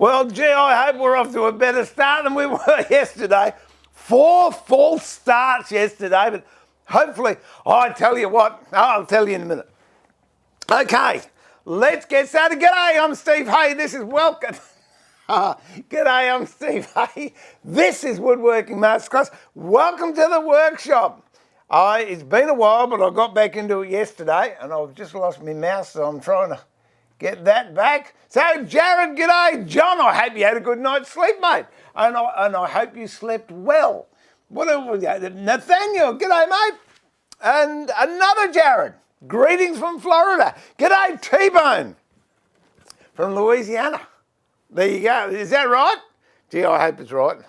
Well, gee, I hope we're off to a better start than we were yesterday. 4 false starts yesterday, but hopefully, I tell you what, I'll tell you in a minute. Okay, let's get started. G'day, I'm Steve Hay. This is Welcome. G'day, I'm Steve Hay. This is Woodworking Masterclass. Welcome to the workshop. It's been a while, but I got back into it yesterday, and I've just lost my mouse, so I'm trying to get that back. So, Jared, g'day. John, I hope you had a good night's sleep, mate. And I hope you slept well. Nathaniel, g'day, mate. And another Jared. Greetings from Florida. G'day, T-Bone from Louisiana. There you go. Is that right? Gee, I hope it's right.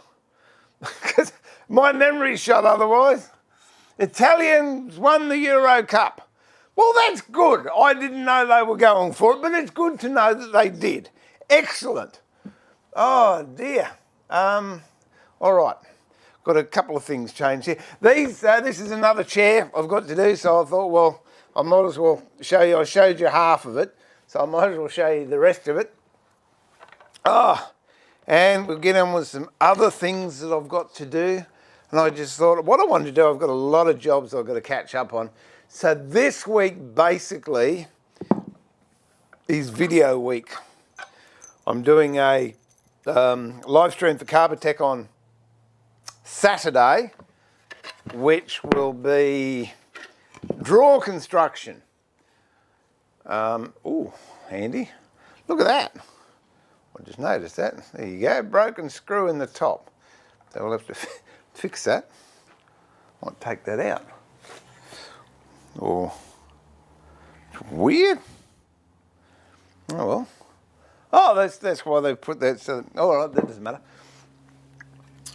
Because my memory's shot otherwise. Italians won the Euro Cup. Well, that's good. I didn't know they were going for it, but it's good to know that they did. Excellent. Oh, dear. All right. Got a couple of things changed here. This is another chair I've got to do, so I thought, well, I might as well show you. I showed you half of it, so I might as well show you the rest of it. And we'll get on with some other things that I've got to do. And I just thought, what I wanted to do, I've got a lot of jobs I've got to catch up on. So this week, basically, is video week. I'm doing a live stream for Carbotech on Saturday, which will be drawer construction. Ooh, handy. Look at that. I just noticed that. There you go, broken screw in the top. So we'll have to fix that. Might take that out. Or weird. Oh well. Oh, that's why they put that. So all right, that doesn't matter.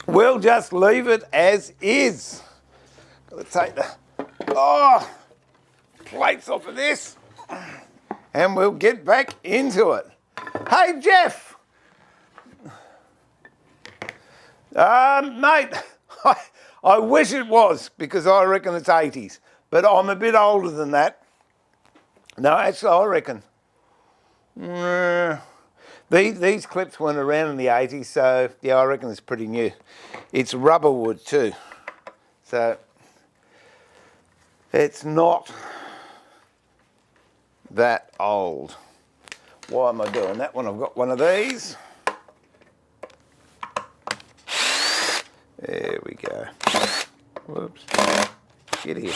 We'll just leave it as is. Got to take the plates off of this, and we'll get back into it. Hey, Jeff. Mate, I wish it was, because I reckon it's 80s. But I'm a bit older than that. No, actually, I reckon. These clips weren't around in the 80s, so yeah, I reckon it's pretty new. It's rubber wood too. So it's not that old. Why am I doing that when I've got one of these? There we go. Whoops. Get here.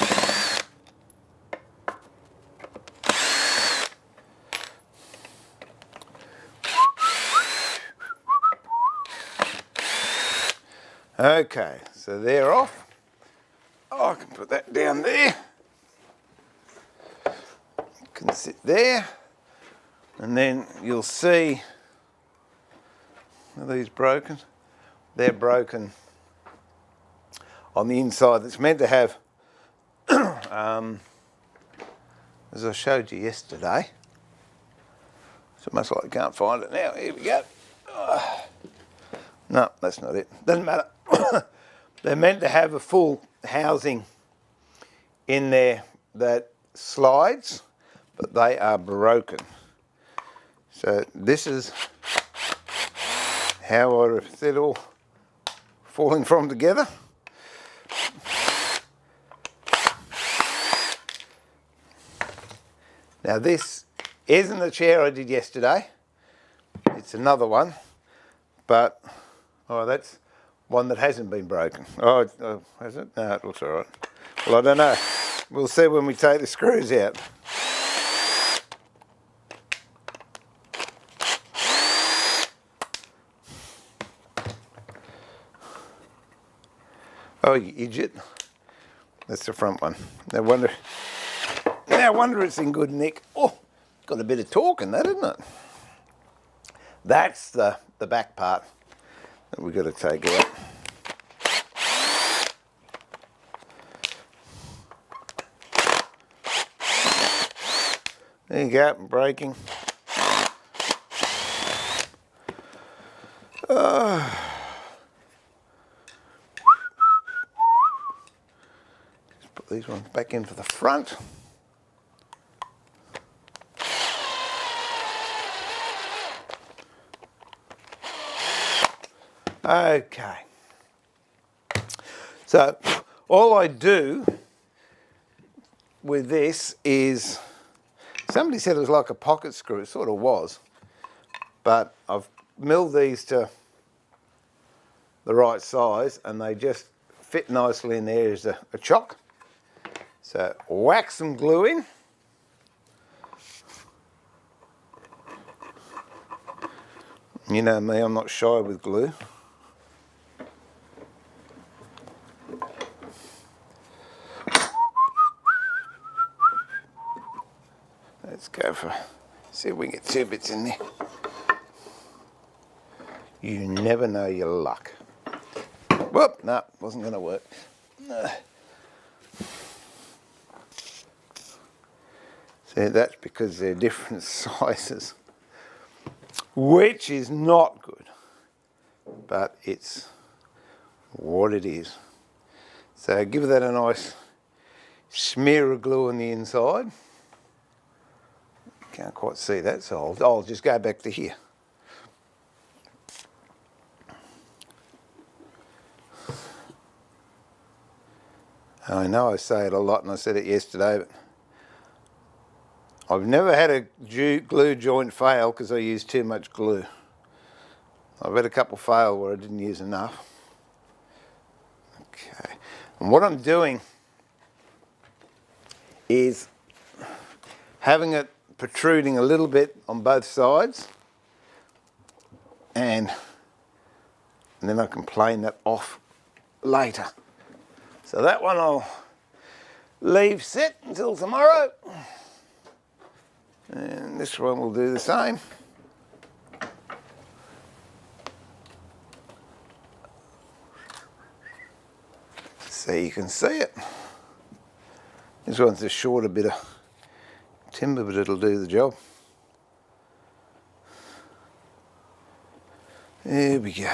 Okay, so they're off. Oh, I can put that down there. It can sit there. And then you'll see, are these broken? They're broken on the inside. It's meant to have, as I showed you yesterday, so much like I can't find it now. Here we go. No, that's not it. Doesn't matter. They're meant to have a full housing in there that slides, but they are broken. So this is how they're all falling from together. Now this isn't the chair I did yesterday. It's another one, but that's one that hasn't been broken. Oh, has it? No, it looks all right. Well, I don't know. We'll see when we take the screws out. Oh, you idiot. That's the front one. No wonder it's in good nick. Oh, got a bit of torque in that, isn't it? That's the back part that we've got to take out. There you go, breaking. Just put these ones back in for the front. Okay. So all I do with this is, somebody said it was like a pocket screw. It sort of was. But I've milled these to the right size and they just fit nicely in there as a chock. So whack some glue in. You know me, I'm not shy with glue. Let's go for, see if we can get 2 bits in there. You never know your luck. Whoop, no, wasn't going to work. See, that's because they're different sizes, which is not good, but it's what it is. So give that a nice smear of glue on the inside. Can't quite see that, so I'll just go back to here. I know I say it a lot and I said it yesterday, but I've never had a glue joint fail because I used too much glue. I've had a couple fail where I didn't use enough. Okay, and what I'm doing is having it protruding a little bit on both sides, and then I can plane that off later. So that one I'll leave sit until tomorrow. And this one will do the same. So you can see it. This one's a shorter bit of timber, but it'll do the job. There we go.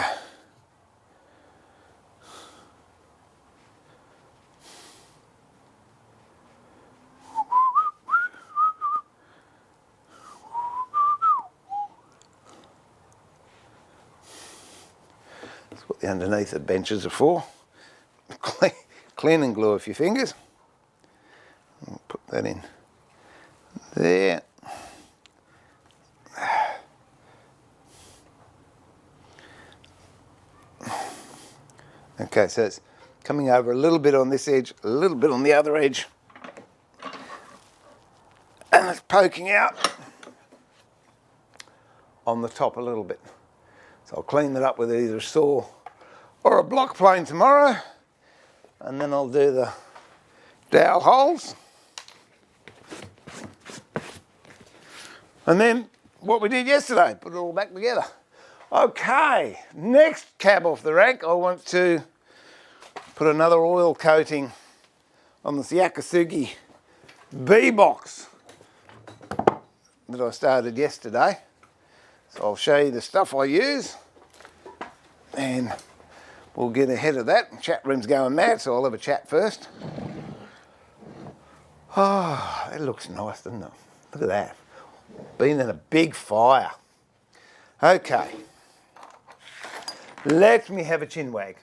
That's what the underneath the benches are for. Clean and glue off your fingers. I'll put that in there. Okay, so it's coming over a little bit on this edge, a little bit on the other edge, and it's poking out on the top a little bit. So I'll clean that up with either a saw or a block plane tomorrow, and then I'll do the dowel holes. And then what we did yesterday, put it all back together. Okay, next cab off the rank, I want to put another oil coating on this Yakisugi box that I started yesterday. So I'll show you the stuff I use and we'll get ahead of that. Chat room's going mad, so I'll have a chat first. Oh, that looks nice, doesn't it? Look at that. Been in a big fire. Okay. Let me have a chin wag.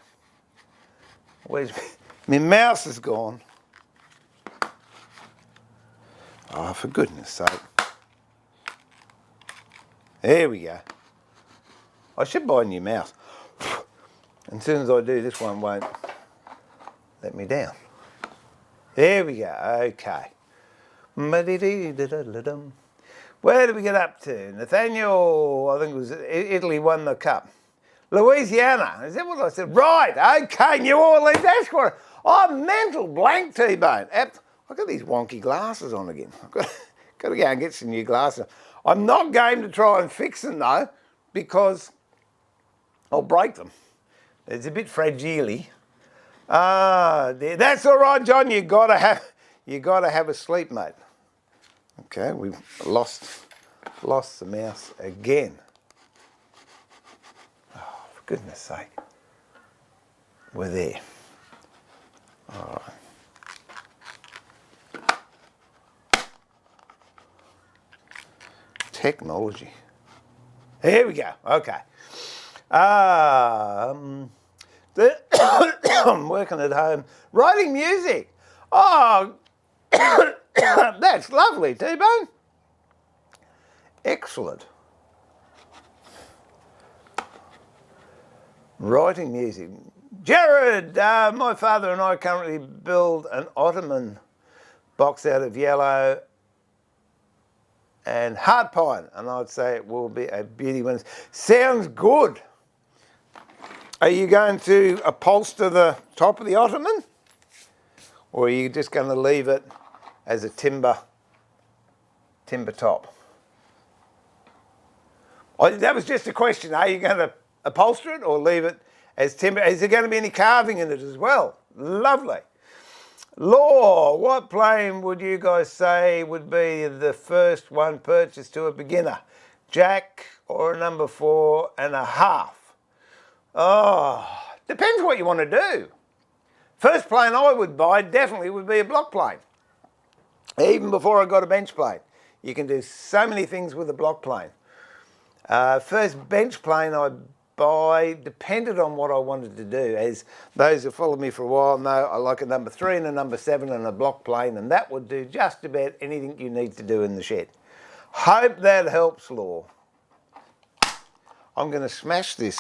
Where's my mouse is gone. Oh, for goodness sake. There we go. I should buy a new mouse. And as soon as I do, this one won't let me down. There we go. Okay. Where did we get up to? Nathaniel, I think it was Italy won the cup. Louisiana, is that what I said? Right, okay, New Orleans, that's what, oh, mental blank, T-Bone. I've got these wonky glasses on again. I've got to go and get some new glasses. I'm not game to try and fix them though, because I'll break them. It's a bit fragile-y. That's all right, John, you gotta have a sleep, mate. Okay, we've lost the mouse again. Oh, for goodness sake. We're there. All right. Technology. Here we go. Okay. I'm working at home, writing music. Oh, that's lovely, T-Bone. Excellent. Writing music. Jared, my father and I currently build an ottoman box out of yellow and hard pine, and I'd say it will be a beauty when sounds good. Are you going to upholster the top of the ottoman, or are you just going to leave it as a timber top? That was just a question. Are you going to upholster it or leave it as timber? Is there going to be any carving in it as well? Lovely. Law, what plane would you guys say would be the first one purchased to a beginner? Jack or a number 4.5? Oh, depends what you want to do. First plane I would buy definitely would be a block plane. Even before I got a bench plane. You can do so many things with a block plane. First bench plane I buy depended on what I wanted to do. As those who followed me for a while know, I like a number 3 and a number 7 and a block plane, and that would do just about anything you need to do in the shed. Hope that helps, Law. I'm going to smash this.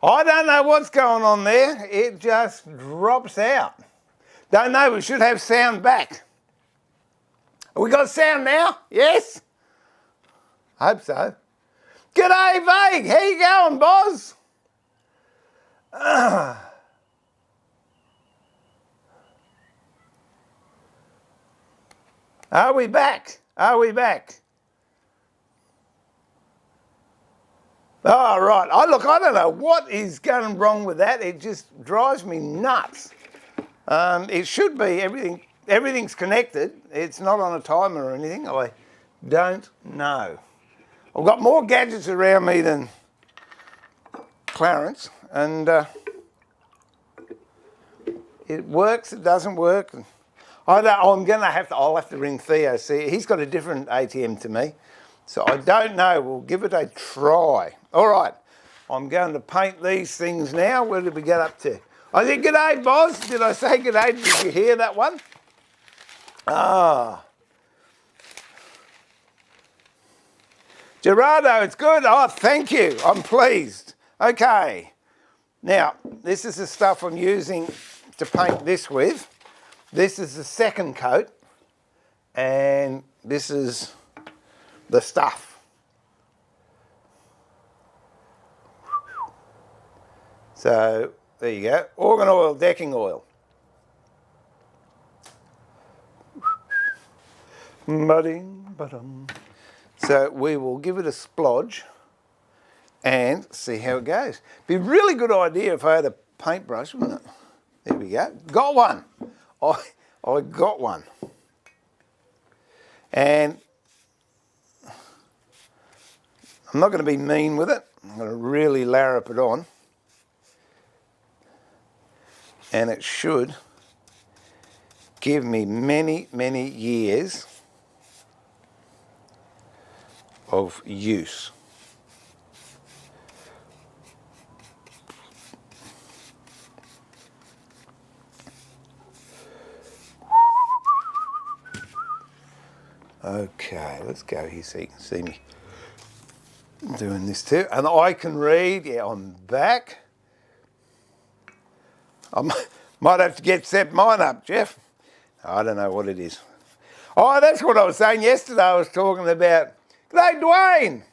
I don't know what's going on there. It just drops out. Don't know, we should have sound back. We got sound now? Yes? Hope so. G'day, Vague. How you going, boss? Are we back? Are we back? Oh, right. Look, I don't know what is going wrong with that. It just drives me nuts. It should be everything's connected. It's not on a timer or anything. I don't know. I've got more gadgets around me than Clarence, and it works, it doesn't work. I'll have to ring Theo. See, he's got a different ATM to me. So I don't know. We'll give it a try. All right. I'm going to paint these things now. Where did we get up to? I said, g'day, boss. Did I say g'day? Did you hear that one? Gerardo, it's good. Oh, thank you. I'm pleased. Okay. Now, this is the stuff I'm using to paint this with. This is the second coat. And this is the stuff. So there you go. Organ oil, decking oil. So we will give it a splodge and see how it goes. Be a really good idea if I had a paintbrush, wouldn't it? There we go. Got one. I got one. And I'm not going to be mean with it. I'm going to really larrup it on. And it should give me many, many years of use. Okay, let's go here so you can see me doing this too. And I can read, yeah, I'm back. I might have to set mine up, Jeff. I don't know what it is. Oh, that's what I was saying yesterday. I was talking about, g'day Dwayne.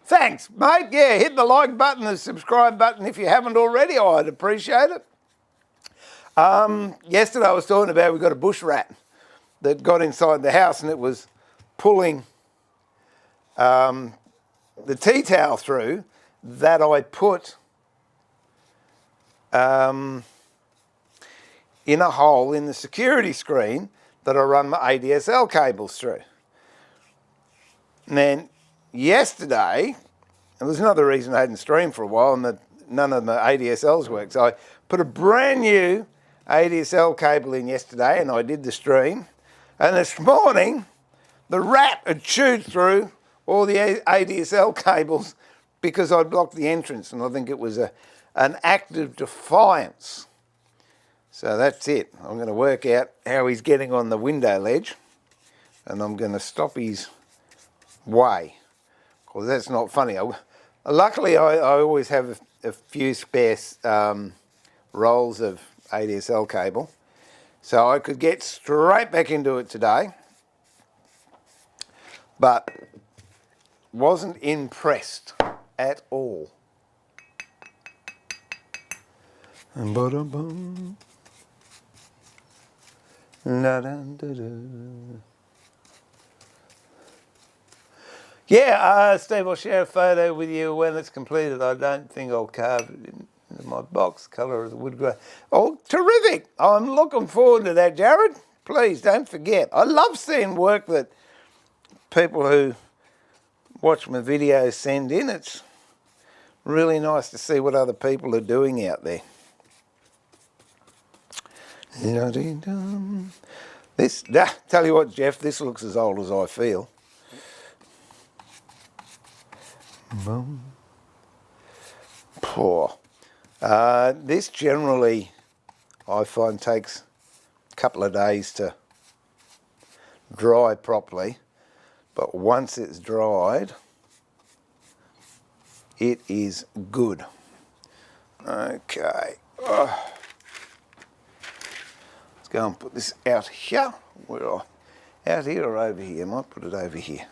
Thanks, mate. Yeah, hit the like button, the subscribe button if you haven't already. I'd appreciate it. Yesterday I was talking about we've got a bush rat that got inside the house and it was pulling the tea towel through that I put in a hole in the security screen that I run my ADSL cables through. And then yesterday, and there's another reason I hadn't streamed for a while, and none of my ADSLs worked. So I put a brand new ADSL cable in yesterday and I did the stream. And this morning, the rat had chewed through all the ADSL cables because I blocked the entrance, and I think it was an act of defiance. So that's it. I'm going to work out how he's getting on the window ledge, and I'm going to stop his way, because that's not funny. Luckily, I always have a few spare rolls of ADSL cable, so I could get straight back into it today, but wasn't impressed at all. Yeah, Steve, I'll share a photo with you when it's completed. I don't think I'll carve it into my box, colour of the wood grain. Oh, terrific. I'm looking forward to that, Jared. Please don't forget. I love seeing work that people who watch my videos send in. It's really nice to see what other people are doing out there. Tell you what, Jeff, this looks as old as I feel. Poor. This generally, I find, takes a couple of days to dry properly, but once it's dried, it is good. Okay. Let's go and put this out here. Out here or over here? I might put it over here.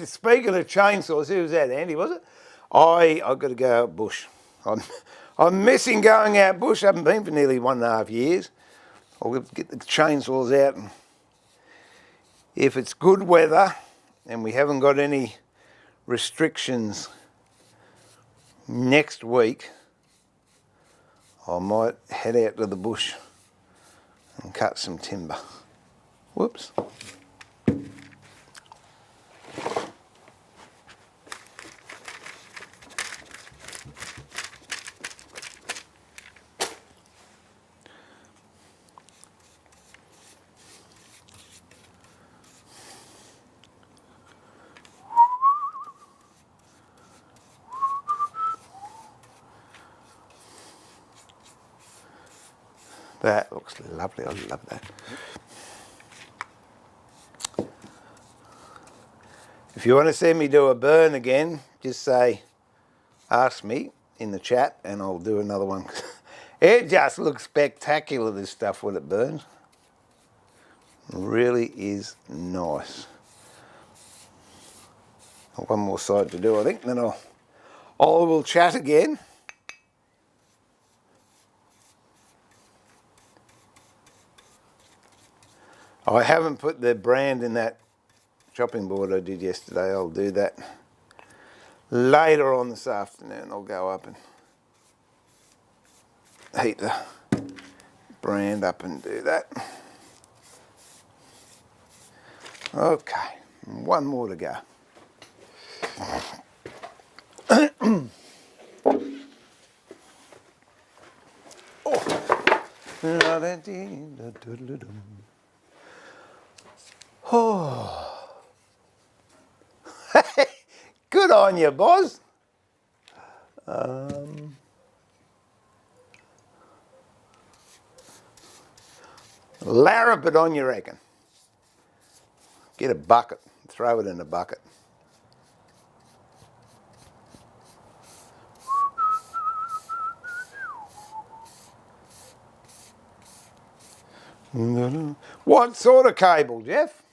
Speaking of chainsaws, who was that, Andy, was it? I've got to go out bush. I'm missing going out bush. I haven't been for nearly 1.5 years. I'll get the chainsaws out, and if it's good weather and we haven't got any restrictions next week, I might head out to the bush and cut some timber. Whoops. That looks lovely. I love that. If you want to see me do a burn again, just ask me, in the chat and I'll do another one. It just looks spectacular, this stuff, when it burns. Really is nice. One more side to do, I think, then I will chat again. I haven't put the brand in that chopping board I did yesterday. I'll do that later on this afternoon. I'll go up and heat the brand up and do that. Okay, one more to go. Oh. Good on you, boss. Larrup it on, you reckon? Get a bucket, throw it in a bucket. What sort of cable, Jeff?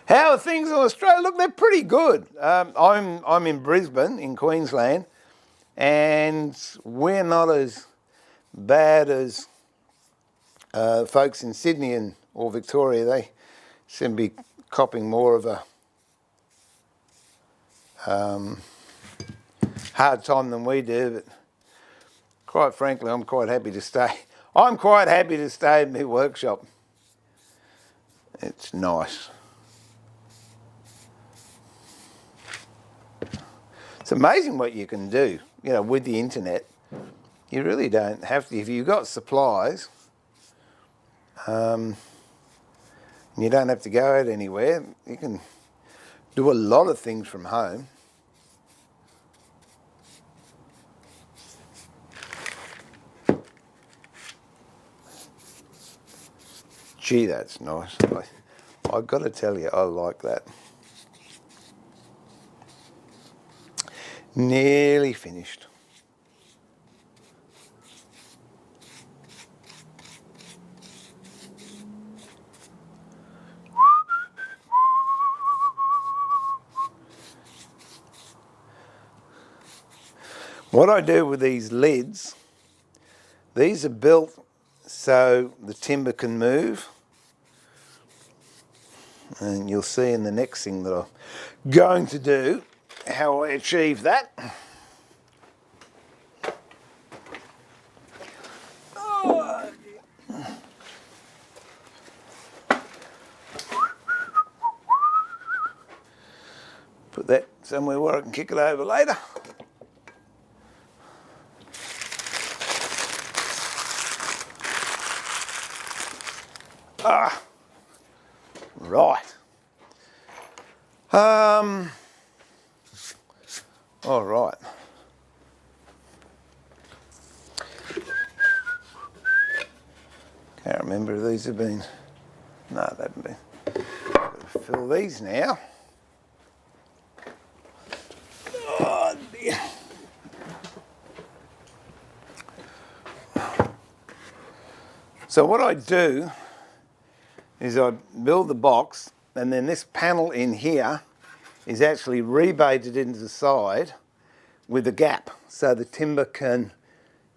How are things in Australia? Look, they're pretty good. I'm in Brisbane, in Queensland, and we're not as bad as folks in Sydney or Victoria. They seem to be copping more of a hard time than we do. But quite frankly, I'm quite happy to stay. I'm quite happy to stay in my workshop. It's nice. It's amazing what you can do, you know, with the internet. You really don't have to. If you've got supplies, you don't have to go out anywhere. You can do a lot of things from home. Gee, that's nice. I've got to tell you, I like that. Nearly finished. What I do with these lids, these are built so the timber can move. And you'll see in the next thing that I'm going to do how I achieve that. Put that somewhere where I can kick it over later. Right. All right. Can't remember if these have been. No, they haven't been. I've got to fill these now. Oh dear. So what I do is I build the box, and then this panel in here is actually rebated into the side with a gap so the timber can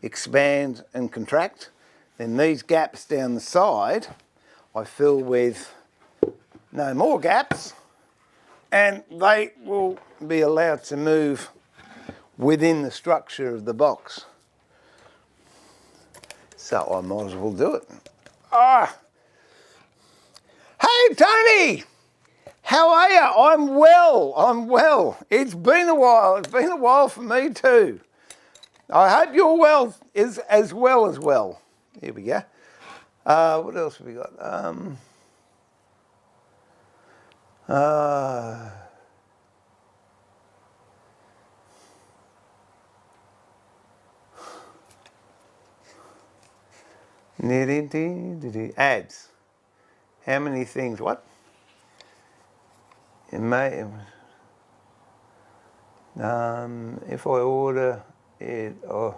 expand and contract. Then these gaps down the side I fill with no more gaps, and they will be allowed to move within the structure of the box. So I might as well do it. Hey Tony! How are you? I'm well. It's been a while. It's been a while for me too. I hope you're well, as well. Here we go. What else have we got? Ads. How many things? What? It may. If I order it, oh,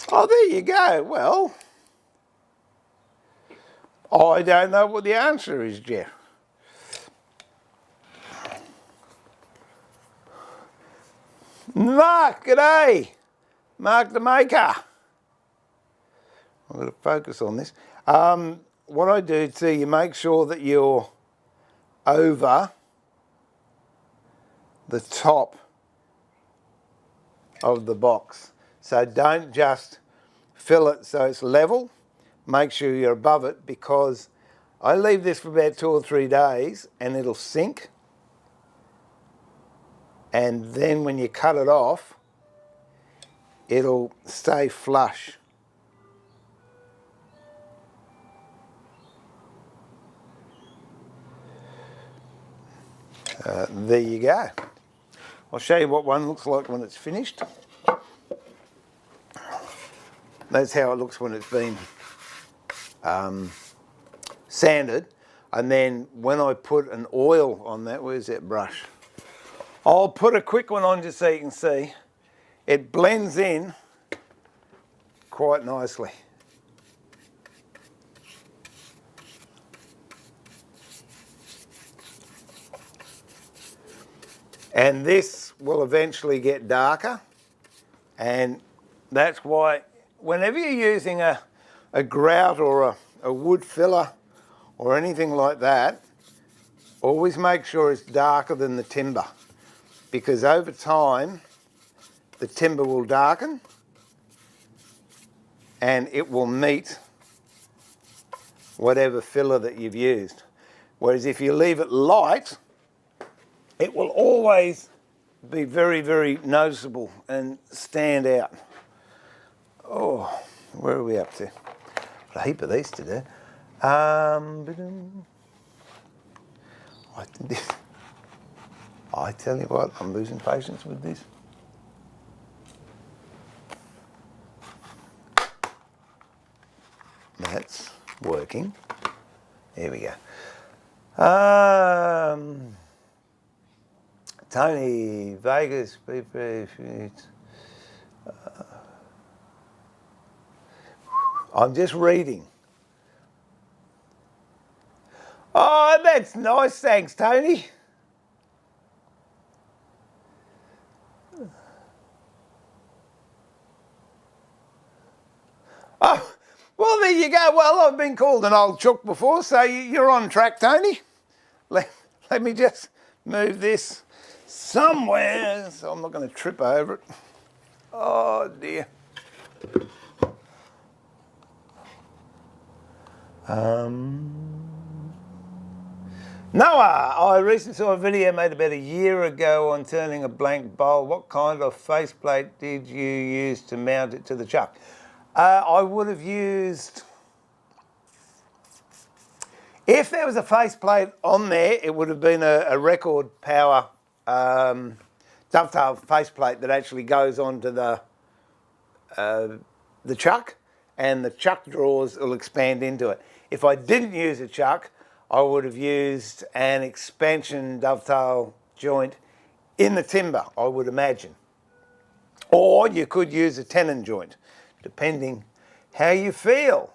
there you go. Well, I don't know what the answer is, Jeff. Mark, g'day. Mark the maker. I've got to focus on this. What I do too, you make sure that you're over the top of the box. So don't just fill it so it's level. Make sure you're above it, because I leave this for about 2 or 3 days and it'll sink. And then when you cut it off, it'll stay flush. There you go. I'll show you what one looks like when it's finished. That's how it looks when it's been sanded. And then when I put an oil on that, where's that brush? I'll put a quick one on just so you can see. It blends in quite nicely. And this will eventually get darker, and that's why whenever you're using a grout or a wood filler or anything like that, always make sure it's darker than the timber, because over time the timber will darken and it will meet whatever filler that you've used. Whereas if you leave it light, it will always be very, very noticeable and stand out. Oh, where are we up to? A heap of these to do. I tell you what, I'm losing patience with this. That's working. There we go. Tony, Vegas, I'm just reading. Oh, that's nice, thanks, Tony. Oh, well, there you go. Well, I've been called an old chook before, so you're on track, Tony. Let me just move this somewhere so I'm not going to trip over it. Oh, dear. Noah, I recently saw a video made about a year ago on turning a blank bowl. What kind of faceplate did you use to mount it to the chuck? I would have used, if there was a faceplate on there, it would have been a record power dovetail faceplate that actually goes onto the chuck, and the chuck drawers will expand into it. If I didn't use a chuck, I would have used an expansion dovetail joint in the timber, I would imagine. Or you could use a tenon joint, depending how you feel.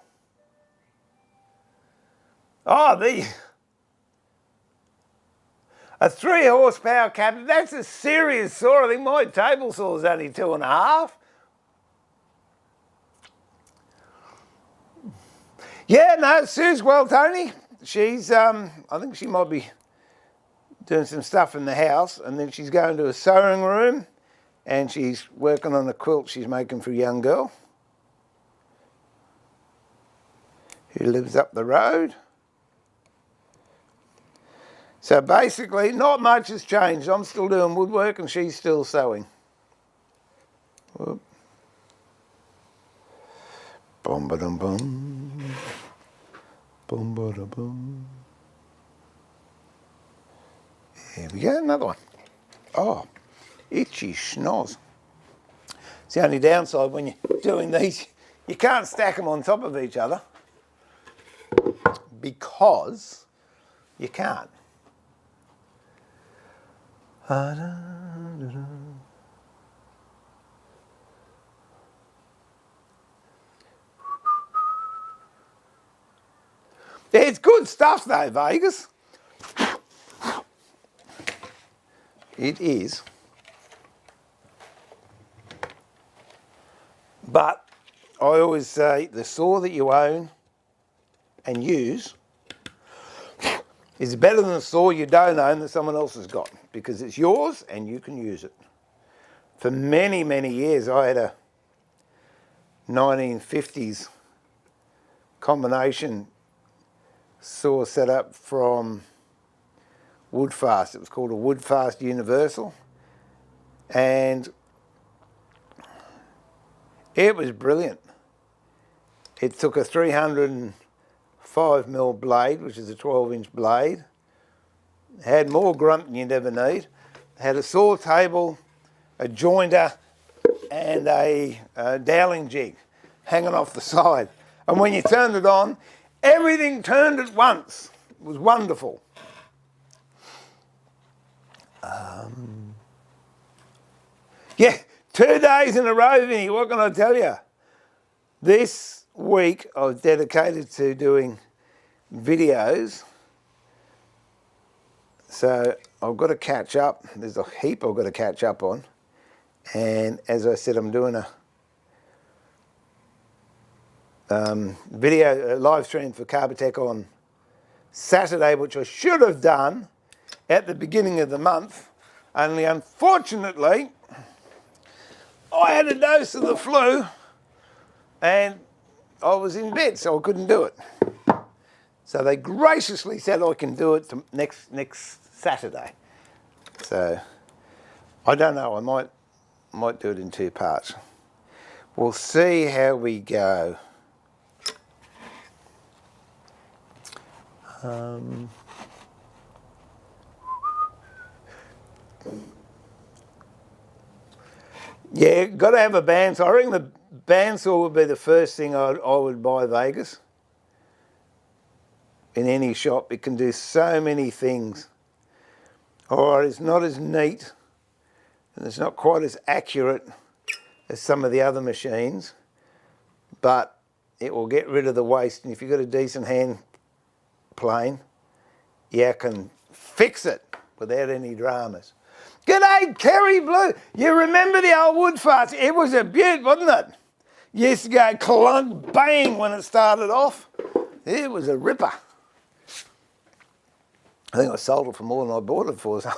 Oh, a 3 horsepower cabinet, that's a serious saw. I think my table saw is only 2.5. Yeah, no, Sue's well, Tony. She's, I think she might be doing some stuff in the house, and then she's going to a sewing room and she's working on a quilt she's making for a young girl who lives up the road. So basically, not much has changed. I'm still doing woodwork and she's still sewing. Whoop. Boom, ba-dum, boom. Boom, ba-dum, boom. Here we go, another one. Oh, itchy schnoz. It's the only downside when you're doing these, You can't stack them on top of each other because you can't. It's good stuff though, Vegas. It is. But I always say the saw that you own and use is better than the saw you don't own that someone else has got, because it's yours and you can use it. For many, many years I had a 1950s combination saw set up from Woodfast. It was called a Woodfast Universal, and it was brilliant. It took a 305mm blade, which is a 12-inch blade. It had more grunt than you'd ever need. It had a saw table, a jointer, and a doweling jig hanging off the side. And when you turned it on, everything turned at once. It was wonderful. Yeah, 2 days in a row, Vinny, what can I tell you? This week I was dedicated to doing videos. So I've got to catch up. There's a heap I've got to catch up on. And as I said, I'm doing a video, a live stream for Carbotech on Saturday, which I should have done at the beginning of the month. Only unfortunately, I had a dose of the flu and I was in bed, so I couldn't do it. So they graciously said I can do it next Saturday. So I don't know, I might do it in 2 parts. We'll see how we go. Yeah, got to have a bandsaw. I reckon the bandsaw would be the first thing I would buy, Vegas. In any shop, it can do so many things. Alright, it's not as neat and it's not quite as accurate as some of the other machines, but it will get rid of the waste. And if you've got a decent hand plane, you can fix it without any dramas. G'day, Kerry Blue. You remember the old Woodfast? It was a beaut, wasn't it? You used to go clunk, bang when it started off. It was a ripper. I think I sold it for more than I bought it for, so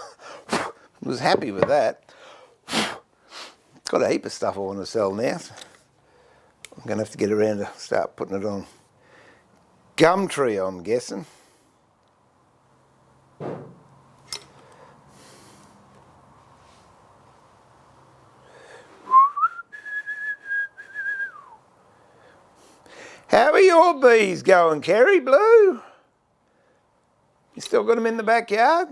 I was happy with that. Got a heap of stuff I want to sell now. I'm going to have to get around to start putting it on Gumtree, I'm guessing. How are your bees going, Kerry Blue? You still got them in the backyard?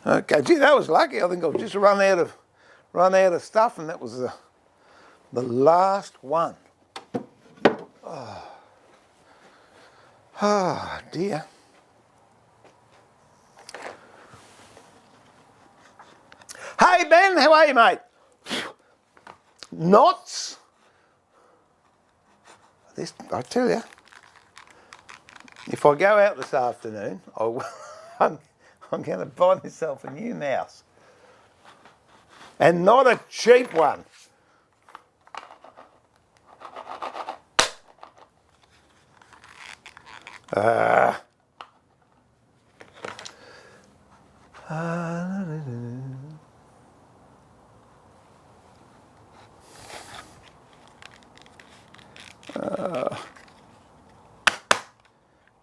Okay, gee, that was lucky. I think I've just run out of stuff, and that was the last one. Oh dear. Hey Ben, how are you, mate? Knots. This, I tell you, if I go out this afternoon, I'm going to buy myself a new mouse, and not a cheap one.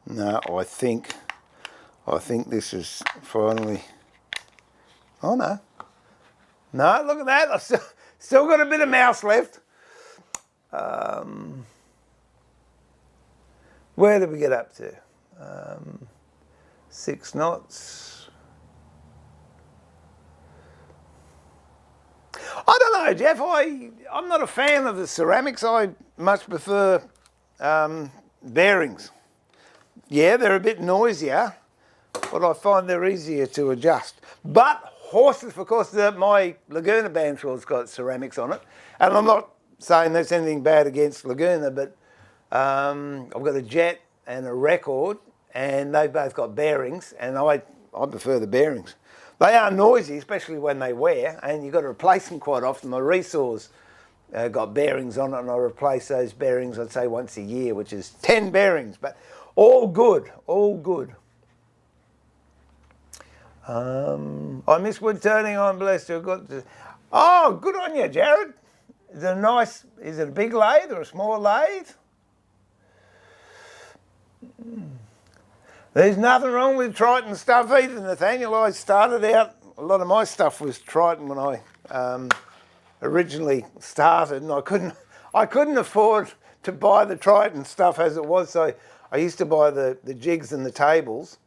No, I think this is finally. Oh no! No, look at that! I've still got a bit of mouse left. Where did we get up to? 6 knots. No, Jeff, I'm not a fan of the ceramics. I much prefer bearings. Yeah, they're a bit noisier, but I find they're easier to adjust. But horses, of course, my Laguna bandshaw's got ceramics on it. And I'm not saying there's anything bad against Laguna, but I've got a Jet and a Record, and they've both got bearings, and I prefer the bearings. They are noisy, especially when they wear, and you've got to replace them quite often. My Resaw's got bearings on it, and I replace those bearings, I'd say, once a year, which is 10 bearings, but all good, all good. I miss wood turning. I'm blessed to have got to... Oh, good on you, Jared. Is it a big lathe or a small lathe? There's nothing wrong with Triton stuff either, Nathaniel. I started out, a lot of my stuff was Triton when I originally started, and I couldn't afford to buy the Triton stuff as it was, so I used to buy the jigs and the tables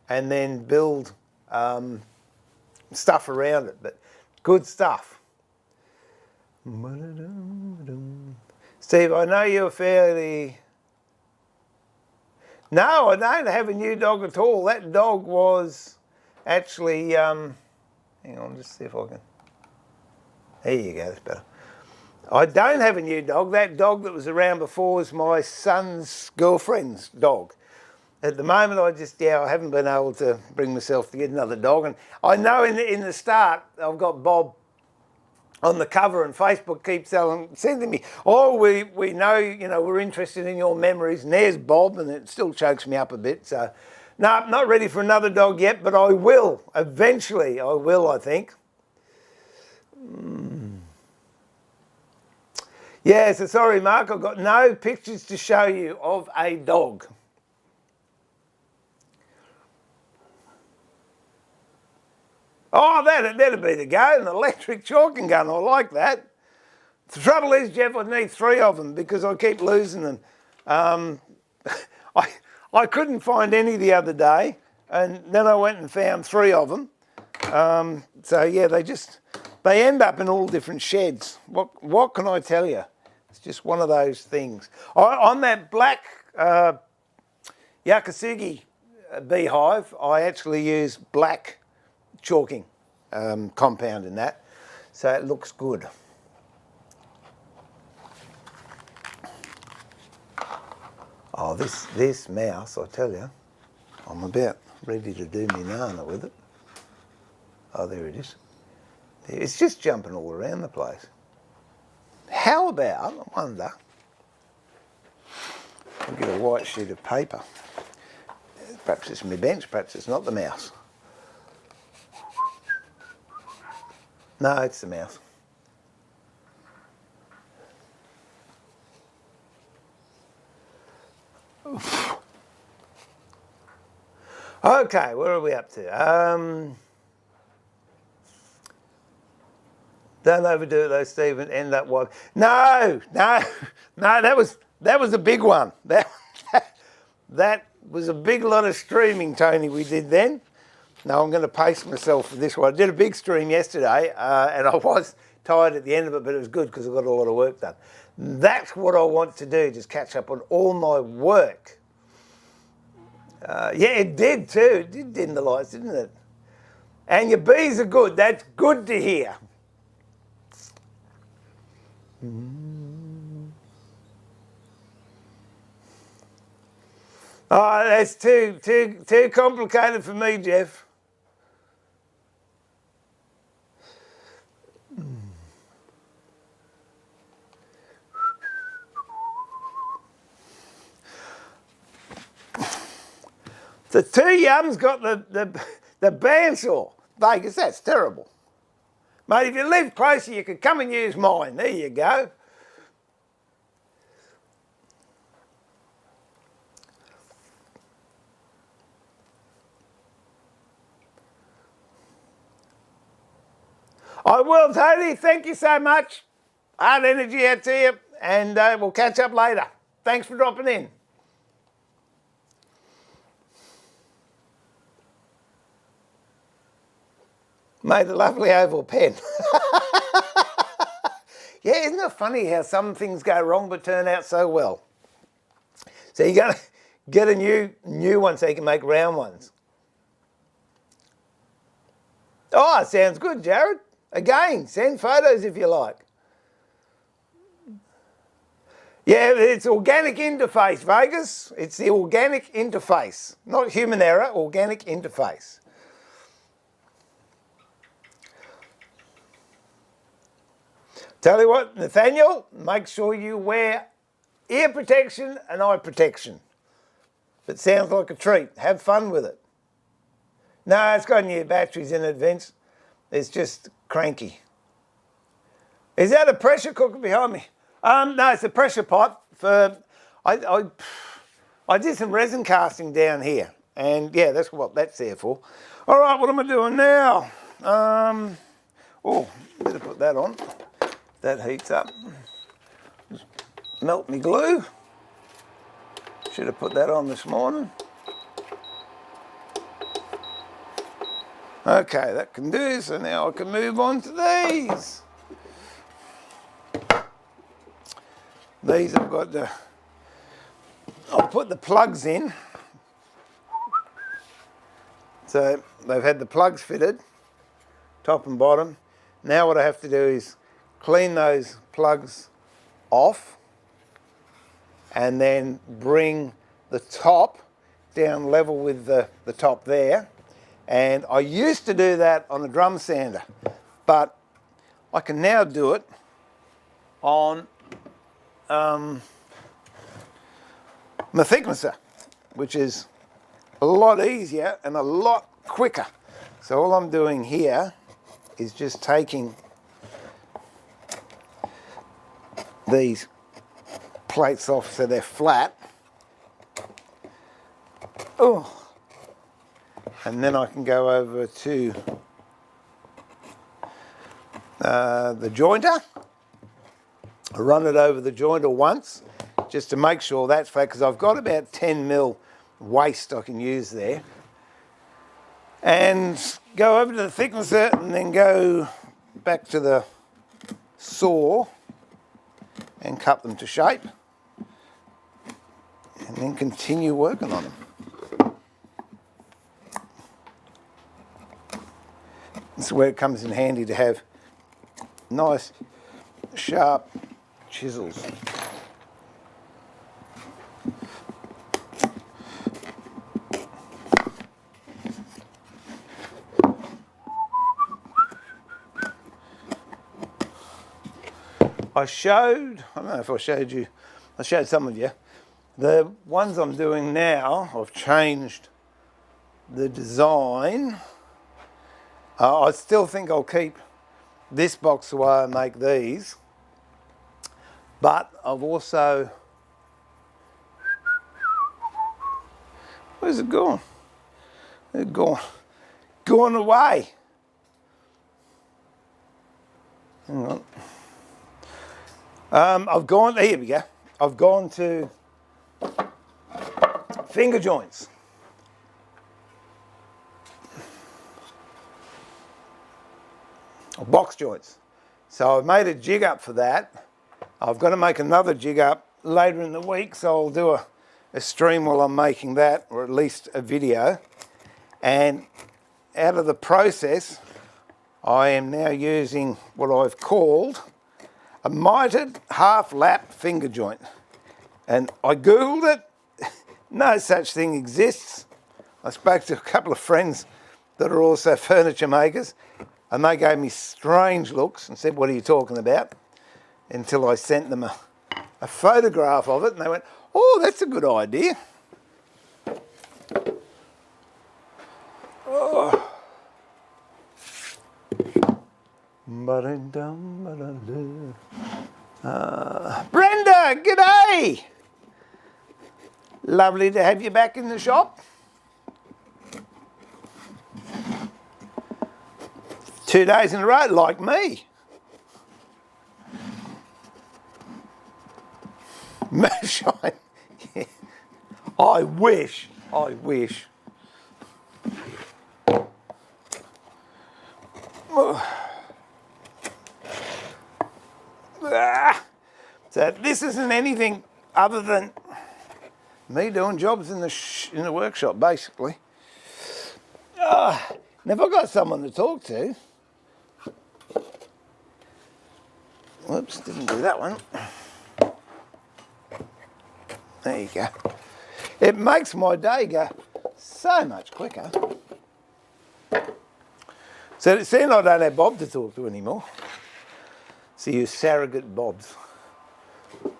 and then build stuff around it, but good stuff. Steve, I know you're fairly... No, I don't have a new dog at all. That dog was actually, hang on, just see if I can... There you go, that's better. I don't have a new dog. That dog that was around before was my son's girlfriend's dog. At the moment, I haven't been able to bring myself to get another dog. And I know in the start, I've got Bob on the cover, and Facebook keeps sending me, oh, we know, we're interested in your memories. And there's Bob, and it still chokes me up a bit. So, no, I'm not ready for another dog yet, but I will. Eventually, I will, I think. Yeah, so sorry, Mark, I've got no pictures to show you of a dog. Oh, that'd be the go, an electric chalking gun. I like that. The trouble is, Jeff, I need 3 of them because I keep losing them. I couldn't find any the other day, and then I went and found 3 of them. So yeah, they end up in all different sheds. What can I tell you? It's just one of those things. On that black Yakisugi beehive, I actually use black chalking compound in that, so it looks good. Oh, this mouse, I tell you, I'm about ready to do me nana with it. Oh, there it is. It's just jumping all around the place. How about, I wonder, I'll get a white sheet of paper. Perhaps it's my bench, perhaps it's not the mouse. No, it's the mouse. Okay, where are we up to? Don't overdo it though, Steve, and end up wide. No, that was a big one. That was a big lot of streaming, Tony, we did then. Now I'm going to pace myself for this one. I did a big stream yesterday, and I was tired at the end of it, but it was good because I got a lot of work done. That's what I want to do, just catch up on all my work. Yeah, it did too. It did dim the lights, didn't it? And your bees are good. That's good to hear. Oh, that's too complicated for me, Jeff. The 2 yums got the bandsaw. Vegas, that's terrible. Mate, if you live closer, you could come and use mine. There you go. I will, Tony. Thank you so much. Hard energy out to you, and we'll catch up later. Thanks for dropping in. Made a lovely oval pen. Yeah, isn't it funny how some things go wrong but turn out so well? So you're going to get a new one so you can make round ones. Oh, sounds good, Jared. Again, send photos if you like. Yeah, it's organic interface, Vegas. It's the organic interface. Not human error, organic interface. Tell you what, Nathaniel, make sure you wear ear protection and eye protection. It sounds like a treat. Have fun with it. No, it's got new batteries in it, Vince. It's just cranky. Is that a pressure cooker behind me? No, it's a pressure pot for. I did some resin casting down here, and yeah, that's what that's there for. All right, what am I doing now? Better put that on. That heats up. Just melt me glue. Should have put that on this morning. Okay, that can do, so now I can move on to these. These I've got I'll put the plugs in. So they've had the plugs fitted, top and bottom. Now what I have to do is clean those plugs off and then bring the top down level with the top there. And I used to do that on a drum sander, but I can now do it on my thicknesser, which is a lot easier and a lot quicker. So all I'm doing here is just taking these plates off so they're flat. Oh, and then I can go over to the jointer. I run it over the jointer once just to make sure that's flat, because I've got about 10 mil waste I can use there. And go over to the thicknesser and then go back to the saw and cut them to shape. And then continue working on them. This is where it comes in handy to have nice, sharp chisels. I don't know if I showed you, I showed some of you. The ones I'm doing now, I've changed the design. I still think I'll keep this box the way I make these, but I've also, where's it gone? It's gone away. Hang on. Here we go. I've gone to finger joints. Or box joints. So I've made a jig up for that. I've got to make another jig up later in the week, so I'll do a stream while I'm making that, or at least a video. And out of the process, I am now using what I've called a mitered half-lap finger joint. And I Googled it, no such thing exists. I spoke to a couple of friends that are also furniture makers, and they gave me strange looks and said, what are you talking about? Until I sent them a photograph of it, and they went, oh, that's a good idea. Oh. Brenda, g'day! Lovely to have you back in the shop. 2 days in a row, like me. Moonshine. Yeah. I wish. this isn't anything other than me doing jobs in the workshop, basically. Now, if I've got someone to talk to... Whoops, didn't do that one. There you go. It makes my day go so much quicker. So see, I don't have Bob to talk to anymore. So you surrogate Bobs.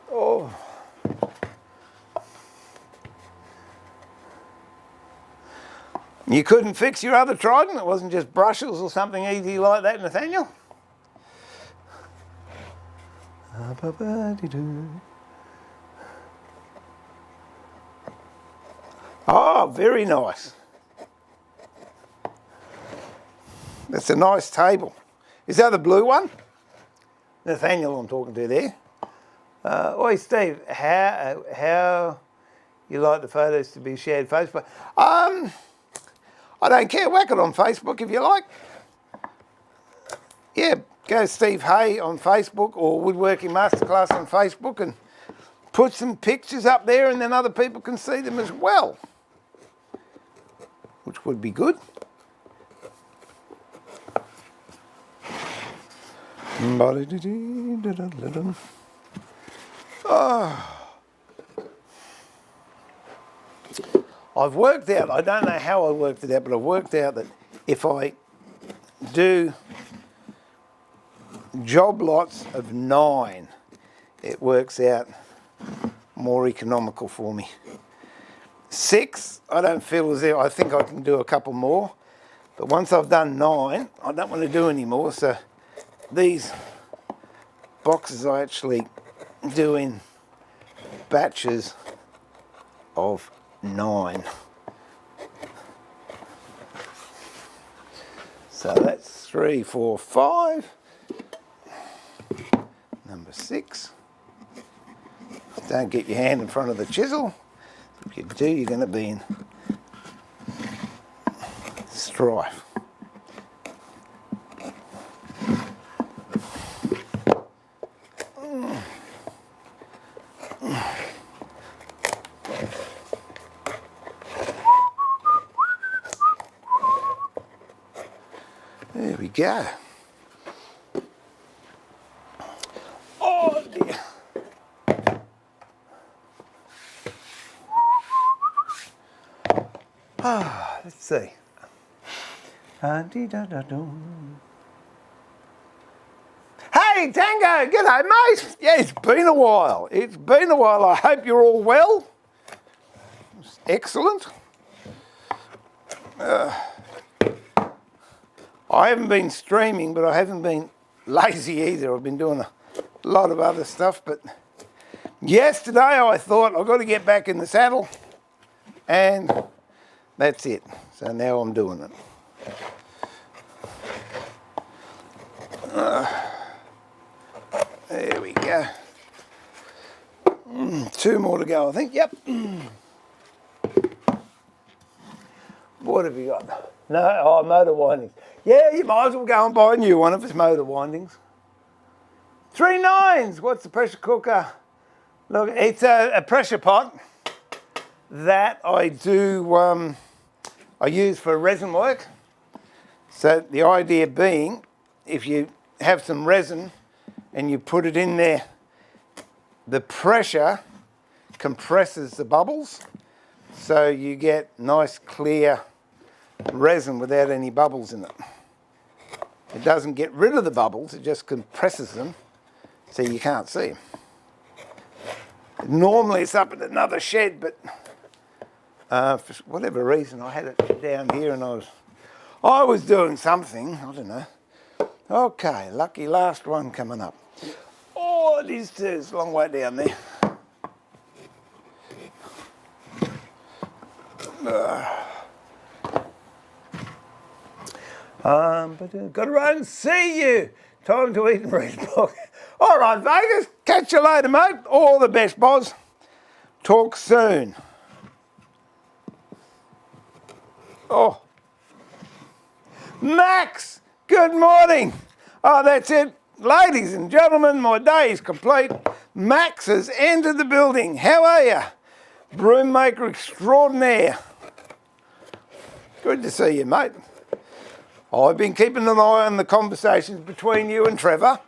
Oh. You couldn't fix your other trident? It wasn't just brushes or something easy like that, Nathaniel? Oh, very nice. That's a nice table. Is that the blue one? Nathaniel I'm talking to there. Oi, Steve, how you like the photos to be shared Facebook? I don't care. Whack it on Facebook if you like. Yeah, go Steve Hay on Facebook or Woodworking Masterclass on Facebook and put some pictures up there, and then other people can see them as well, which would be good. Oh. I've worked out, I don't know how I worked it out, but I've worked out that if I do job lots of 9, it works out more economical for me. 6, I don't feel as if, I think I can do a couple more, but once I've done 9, I don't want to do any more, so these boxes I actually do in batches of 9. So that's 3, 4, 5. Number 6. Don't get your hand in front of the chisel. If you do, you're going to be in strife. There we go. Oh dear. Let's see. Hey Tango, g'day mate. Yeah, it's been a while. It's been a while. I hope you're all well. Excellent. I haven't been streaming, but I haven't been lazy either. I've been doing a lot of other stuff, but yesterday I thought I've got to get back in the saddle, and that's it. So now I'm doing it. There we go. 2 more to go, I think. Yep. What have you got? No, motor windings. Yeah, you might as well go and buy a new one if it's motor windings. 3 9s. What's the pressure cooker? Look, it's a pressure pot that I do. I use for resin work. So the idea being, if you have some resin and you put it in there, the pressure compresses the bubbles, so you get nice clear resin without any bubbles in it. It doesn't get rid of the bubbles, it just compresses them so you can't see them. Normally it's up at another shed, but for whatever reason I had it down here and I was doing something, I don't know. Okay, lucky last one coming up. Oh, it is too, it's a long way down there. But got to run, see you. Time to eat and read a book. All right, Vegas, catch you later, mate. All the best, boss. Talk soon. Oh. Max, good morning. Oh, that's it. Ladies and gentlemen, my day is complete. Max has entered the building. How are you? Broom maker extraordinaire. Good to see you, mate. I've been keeping an eye on the conversations between you and Trevor.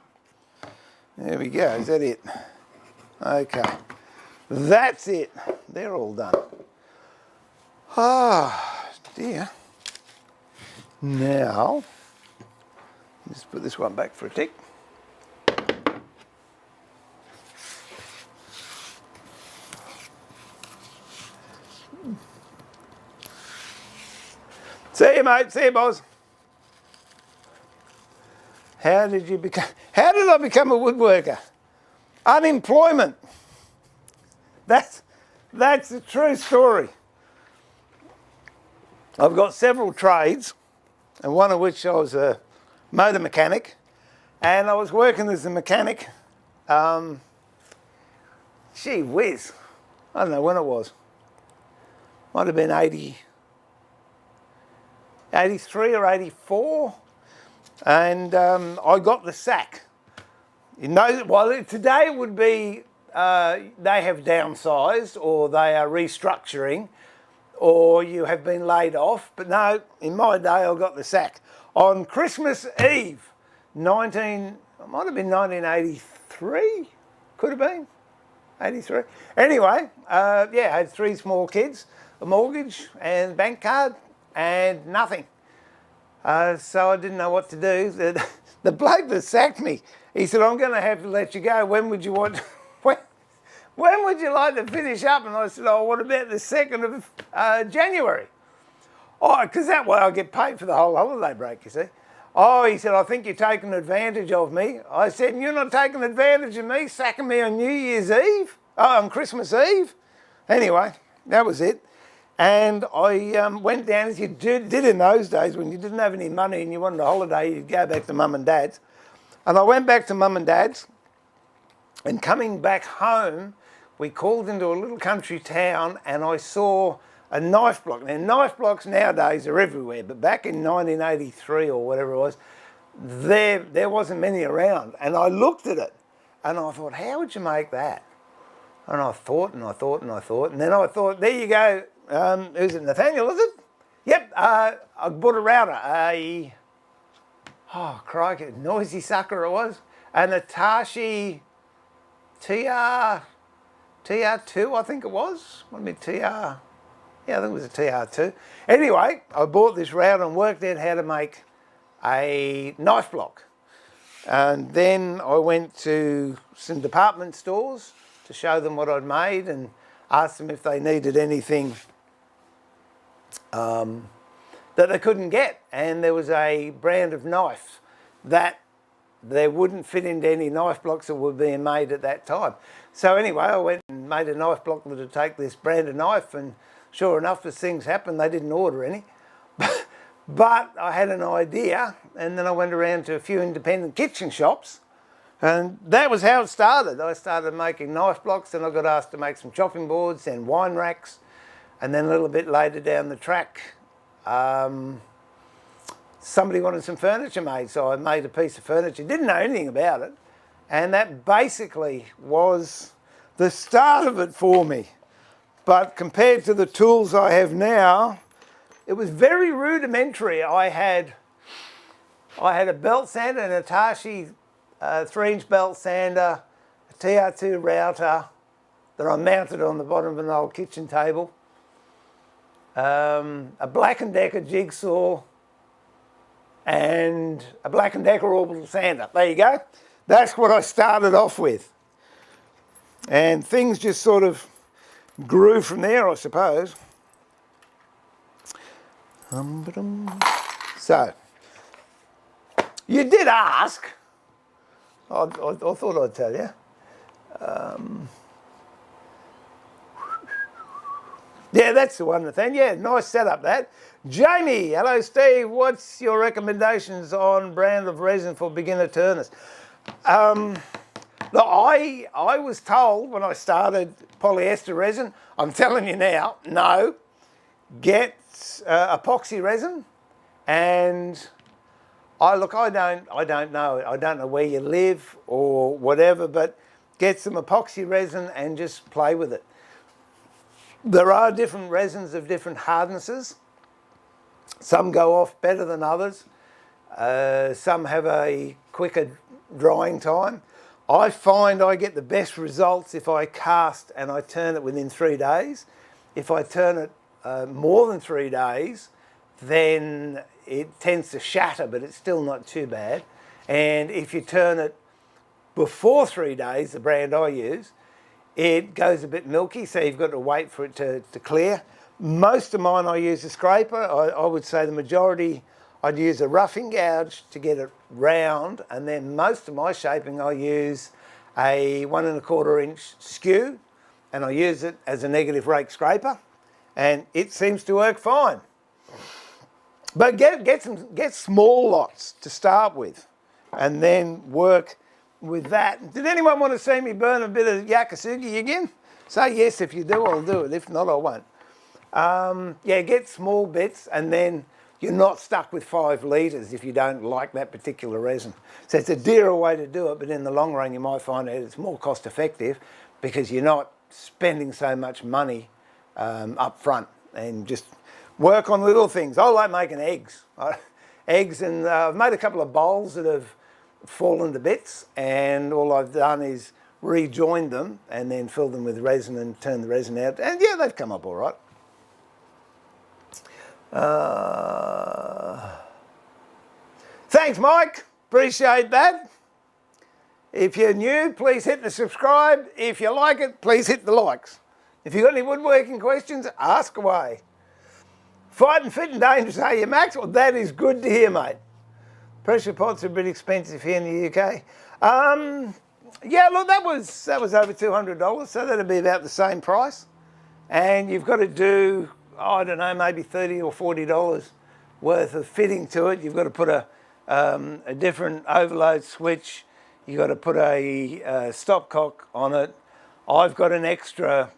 There we go, is that it? Okay, that's it. They're all done. Ah, dear. Now, let's put this one back for a tick. See you, mate. See you, boss. How did I become a woodworker? Unemployment. That's the true story. I've got several trades, and one of which I was a motor mechanic, and I was working as a mechanic. Gee whiz, I don't know when it was. Might have been 83 or 84, and I got the sack. You know, well, today it would be they have downsized, or they are restructuring, or you have been laid off. But no, in my day I got the sack. On Christmas Eve, it might have been 1983, could have been, 83. Anyway, yeah, I had 3 small kids, a mortgage and bank card, and nothing. So I didn't know what to do. The bloke that sacked me, he said, I'm going to have to let you go. When would you want... When would you like to finish up? And I said, oh, what about the 2nd of January? Oh, because that way I get paid for the whole holiday break, you see. Oh, he said, I think you're taking advantage of me. I said, you're not taking advantage of me, sacking me on New Year's Eve? Oh, on Christmas Eve? Anyway, that was it. And I went down, as you did in those days, when you didn't have any money and you wanted a holiday, you'd go back to mum and dad's. And I went back to mum and dad's, and coming back home, we called into a little country town, and I saw a knife block. Now, knife blocks nowadays are everywhere, but back in 1983 or whatever it was, there wasn't many around. And I looked at it, and I thought, how would you make that? And I thought, and I thought, and I thought, and then I thought, there you go. Who's it, Nathaniel, is it? Yep, I bought a router, oh crikey, noisy sucker it was, an Hitachi TR2, I think it was. Might be TR, yeah, I think it was a TR2. Anyway, I bought this router and worked out how to make a knife block. And then I went to some department stores to show them what I'd made and asked them if they needed anything that they couldn't get. And there was a brand of knife that there wouldn't fit into any knife blocks that were being made at that time. So anyway, I went and made a knife block that would take this brand of knife, and sure enough, as things happened, they didn't order any. But I had an idea, and then I went around to a few independent kitchen shops, and that was how it started. I started making knife blocks, and I got asked to make some chopping boards and wine racks, and then a little bit later down the track, somebody wanted some furniture made, so I made a piece of furniture. Didn't know anything about it, and that basically was the start of it for me. But compared to the tools I have now, it was very rudimentary. I had a belt sander, an Hitachi 3-inch belt sander, a TR2 router that I mounted on the bottom of an old kitchen table, a Black & Decker jigsaw, and a Black & Decker orbital sander. There you go. That's what I started off with. And things just sort of grew from there, I suppose. So, you did ask. I thought I'd tell you. Yeah, that's the one, Nathan. Yeah, nice setup, that. Jamie, hello, Steve. What's your recommendations on brand of resin for beginner turners? Look, I was told when I started polyester resin, I'm telling you now, no, get epoxy resin. And I don't know where you live or whatever, but get some epoxy resin and just play with it. There are different resins of different hardnesses. Some go off better than others. Some have a quicker drying time. I find I get the best results if I cast and I turn it within 3 days. If I turn it more than 3 days, then it tends to shatter, but it's still not too bad. And if you turn it before 3 days, the brand I use, it goes a bit milky, so you've got to wait for it to clear. Most of mine I use a scraper. I would say the majority I'd use a roughing gouge to get it round, and then most of my shaping I use a 1 1/4 inch skew, and I use it as a negative rake scraper, and it seems to work fine. But get small lots to start with, and then work with that. Did anyone want to see me burn a bit of Yakisugi again? Say yes if you do, I'll do it. If not, I won't. Yeah, get small bits, and then you're not stuck with 5 litres if you don't like that particular resin. So it's a dearer way to do it, but in the long run you might find that it's more cost effective because you're not spending so much money up front, and just work on little things. I like making eggs. Eggs, and I've made a couple of bowls that have fallen to bits, and all I've done is rejoined them and then filled them with resin and turned the resin out, and yeah, they've come up all right. Thanks, Mike. Appreciate that. If you're new, please hit the subscribe. If you like it, please hit the likes. If you've got any woodworking questions, ask away. Fighting fit and dangerous, are you, Max? Well, that is good to hear, mate. Pressure pots are a bit expensive here in the UK. Yeah, look, that was over $200, so that'd be about the same price. And you've got to do, I don't know, maybe $30 or $40 worth of fitting to it. You've got to put a different overload switch. You've got to put a stopcock on it. I've got an extra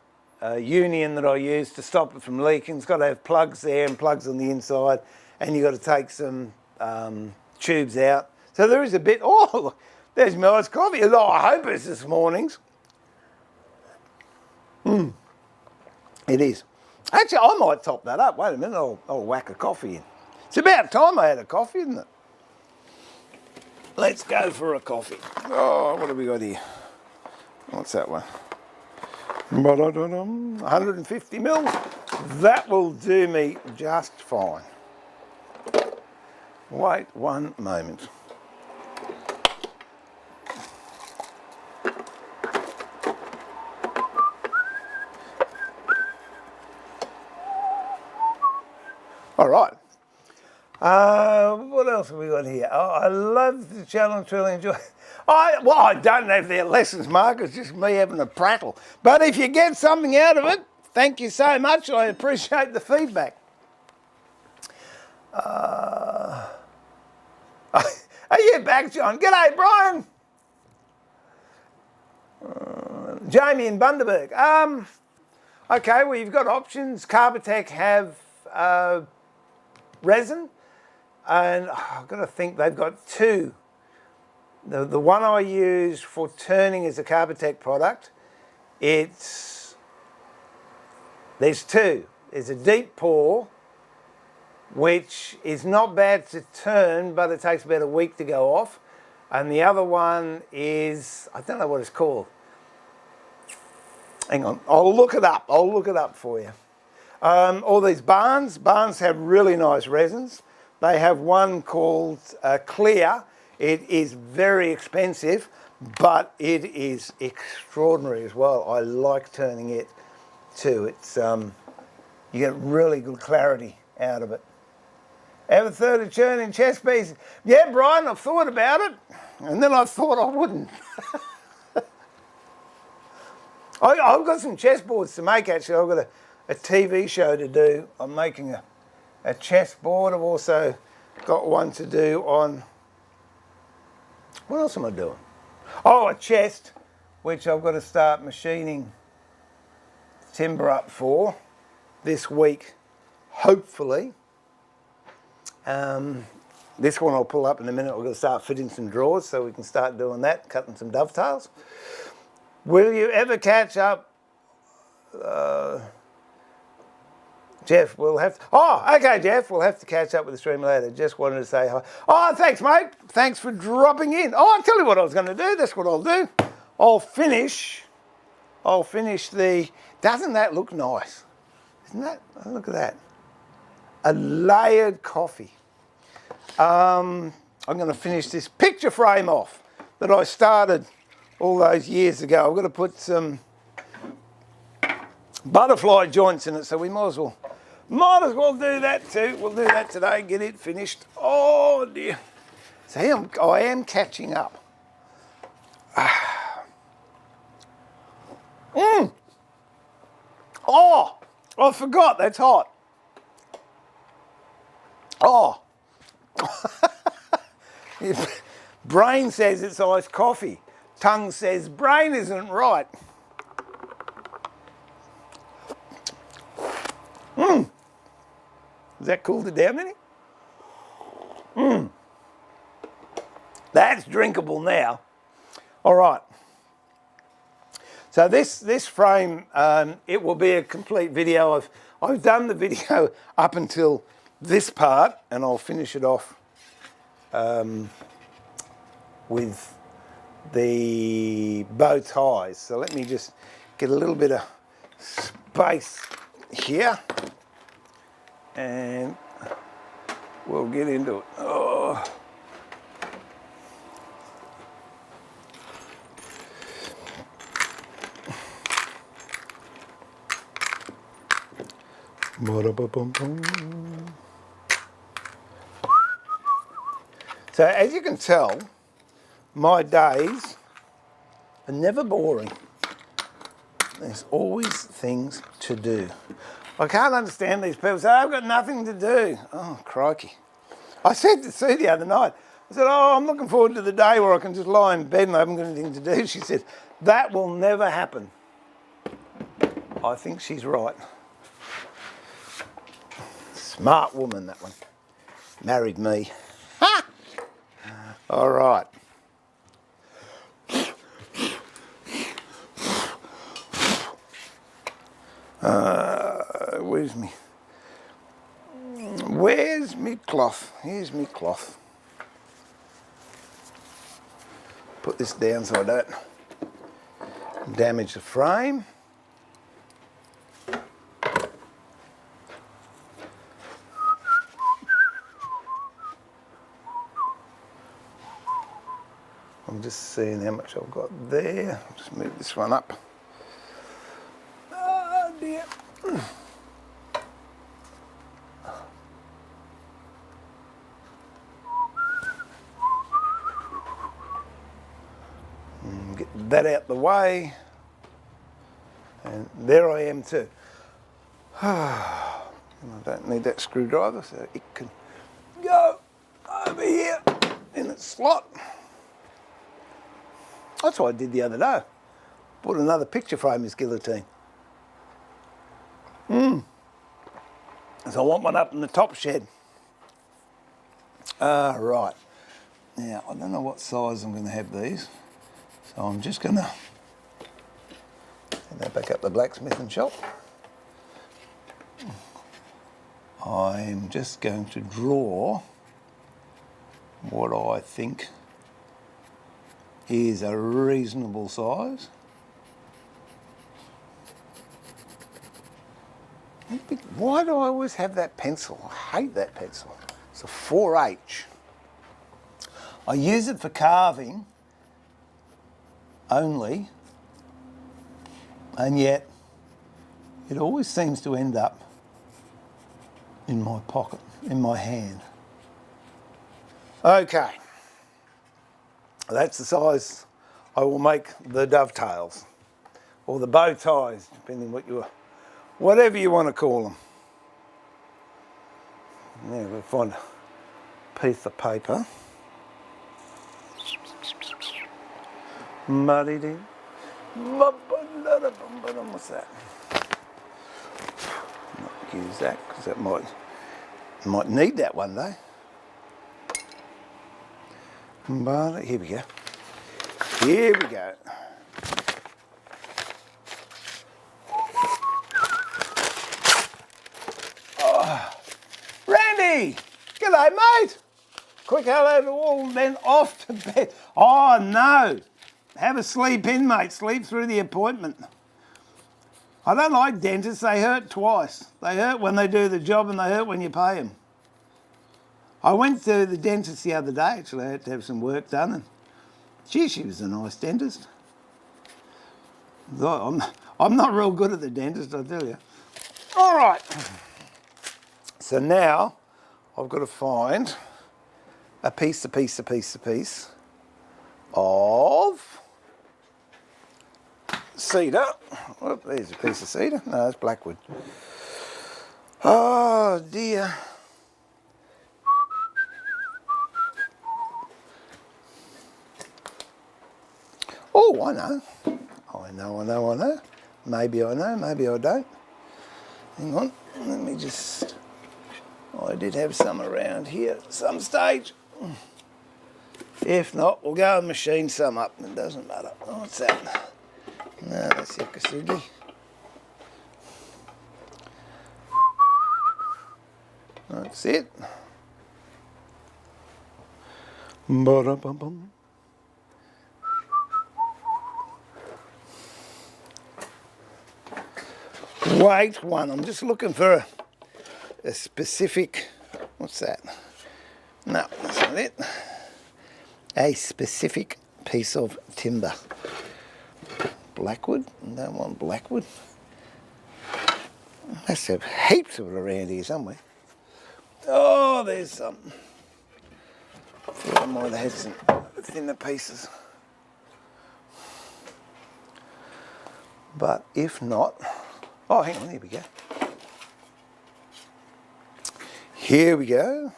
union that I use to stop it from leaking. It's got to have plugs there and plugs on the inside, and you've got to take some tubes out. So there is a bit. Oh, there's my iced coffee. Oh, I hope it's this morning's. It is. Actually, I might top that up. Wait a minute, I'll whack a coffee in. It's about time I had a coffee, isn't it? Let's go for a coffee. Oh, what have we got here? What's that one? 150 mils. That will do me just fine. Wait one moment. All right. What else have we got here? Oh, I love the challenge, really enjoy it. Well, I don't have their lessons, Mark. It's just me having a prattle. But if you get something out of it, thank you so much. I appreciate the feedback. Are you back, John? G'day, Brian. Jamie in Bundaberg. Okay, well, you've got options. Carbotech have resin, and I've got to think they've got 2. The one I use for turning is a Carbotech product. There's 2. There's a deep pour, which is not bad to turn, but it takes about a week to go off. And the other one is, I don't know what it's called. Hang on, I'll look it up. I'll look it up for you. All these barns have really nice resins. They have one called Clear. It is very expensive, but it is extraordinary as well. I like turning it too. It's you get really good clarity out of it. Ever thought of churning chess pieces? Yeah, Brian, I've thought about it, and then I thought I wouldn't. I've got some chessboards to make, actually. I've got a TV show to do. I'm making a chessboard. I've also got one to do on... What else am I doing? Oh, a chest, which I've got to start machining timber up for this week, hopefully. This one I'll pull up in a minute. We're going to start fitting some drawers so we can start doing that, cutting some dovetails. Will you ever catch up? Jeff, we'll have to... Oh, okay, Jeff, we'll have to catch up with the stream later. Just wanted to say hi. Oh, thanks, mate. Thanks for dropping in. Oh, I'll tell you what I was going to do. That's what I'll do. I'll finish the... Doesn't that look nice? Isn't that... Look at that. A layered coffee. I'm going to finish this picture frame off that I started all those years ago. I've got to put some butterfly joints in it, so we might as well do that too. We'll do that today, get it finished. Oh dear. See, I am catching up. Oh, I forgot, that's hot. Oh. Brain says it's iced coffee. Tongue says brain isn't right. Is that cooled it down any? That's drinkable now. All right. So this frame, it will be a complete video. I've done the video up until this part, and I'll finish it off with the bow ties. So let me just get a little bit of space here, and we'll get into it. Oh. So as you can tell, my days are never boring. There's always things to do. I can't understand these people say, I've got nothing to do. Oh, crikey. I said to Sue the other night, I said, oh, I'm looking forward to the day where I can just lie in bed and I haven't got anything to do. She said, that will never happen. I think she's right. Smart woman, that one. Married me. Ha! All right. Where's me cloth? Here's me cloth. Put this down so I don't damage the frame. I'm just seeing how much I've got there. I'll just move this one up. Oh dear. Get that out the way. And there I am too. I don't need that screwdriver, so it can go over here in its slot. That's what I did the other day. Put another picture frame as guillotine. So I want one up in the top shed. Right. Now, I don't know what size I'm going to have these. So I'm just going to send that back up the blacksmithing shop. I'm just going to draw what I think is a reasonable size. Why do I always have that pencil? I hate that pencil. It's a 4H. I use it for carving only, and yet it always seems to end up in my pocket, in my hand. Okay. That's the size I will make the dovetails or the bow ties, depending whatever you want to call them. Now we'll find a piece of paper. What's that? Not use that because that might need that one day. But here we go. Here we go. Hey, g'day mate. Quick hello to all, then off to bed. Oh no, have a sleep in mate, sleep through the appointment. I don't like dentists, they hurt twice. They hurt when they do the job and they hurt when you pay them. I went to the dentist the other day, actually I had to have some work done, and gee, she was a nice dentist. I'm not real good at the dentist, I tell you. All right, so now I've got to find a piece of cedar. Oh, there's a piece of cedar. No, it's blackwood. Oh dear. Oh, I know. I know. Maybe I know, maybe I don't. Hang on, let me just... I did have some around here at some stage. If not, we'll go and machine some up. It doesn't matter. What's that? No, that's Yakisugi. That's it. Ba-da-bum-bum. Wait one, I'm just looking for a specific, what's that? No, that's not it. A specific piece of timber. Blackwood? Don't want blackwood. Must have heaps of it around here somewhere. Oh, there's some. I thought I might have had some thinner pieces. But if not, oh, hang on, here we go. Here we go.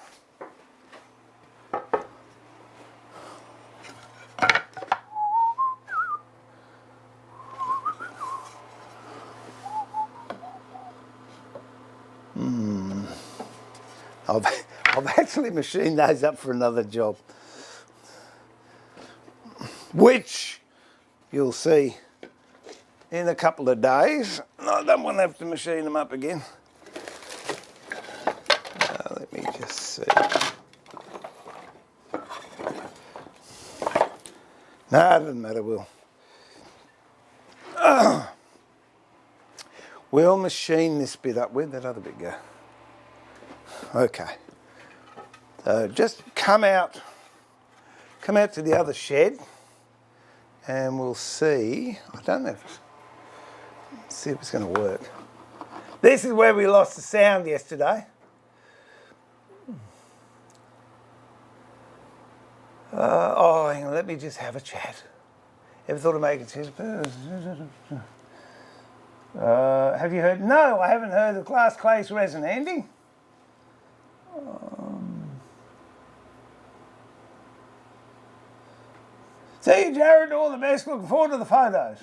I've actually machined those up for another job, which you'll see in a couple of days. I don't want to have to machine them up again. Let me just see. No, it doesn't matter, we'll machine this bit up. Where'd that other bit go? Okay. Just come out to the other shed and we'll see. I don't know if, let's see if it's going to work. This is where we lost the sound yesterday. Oh, hang on, let me just have a chat. Ever thought of making sense? Have you heard? No, I haven't heard of glass clays resin, Andy. See you, Jared, all the best. Looking forward to the photos.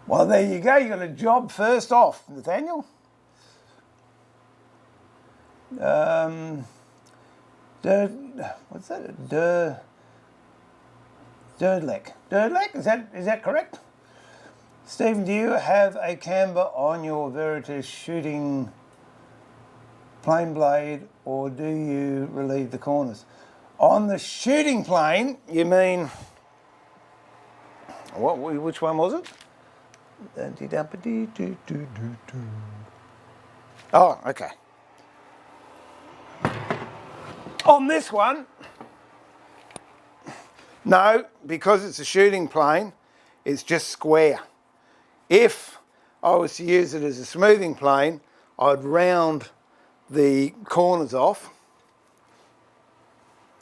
Well, there you go. You got a job first off, Nathaniel. What's that? Durdleck. Durdleck? Is that correct? Stephen, do you have a camber on your Veritas shooting plane blade, or do you relieve the corners? On the shooting plane, you mean, which one was it? Oh, okay. On this one, no, because it's a shooting plane, it's just square. If I was to use it as a smoothing plane, I'd round the corners off.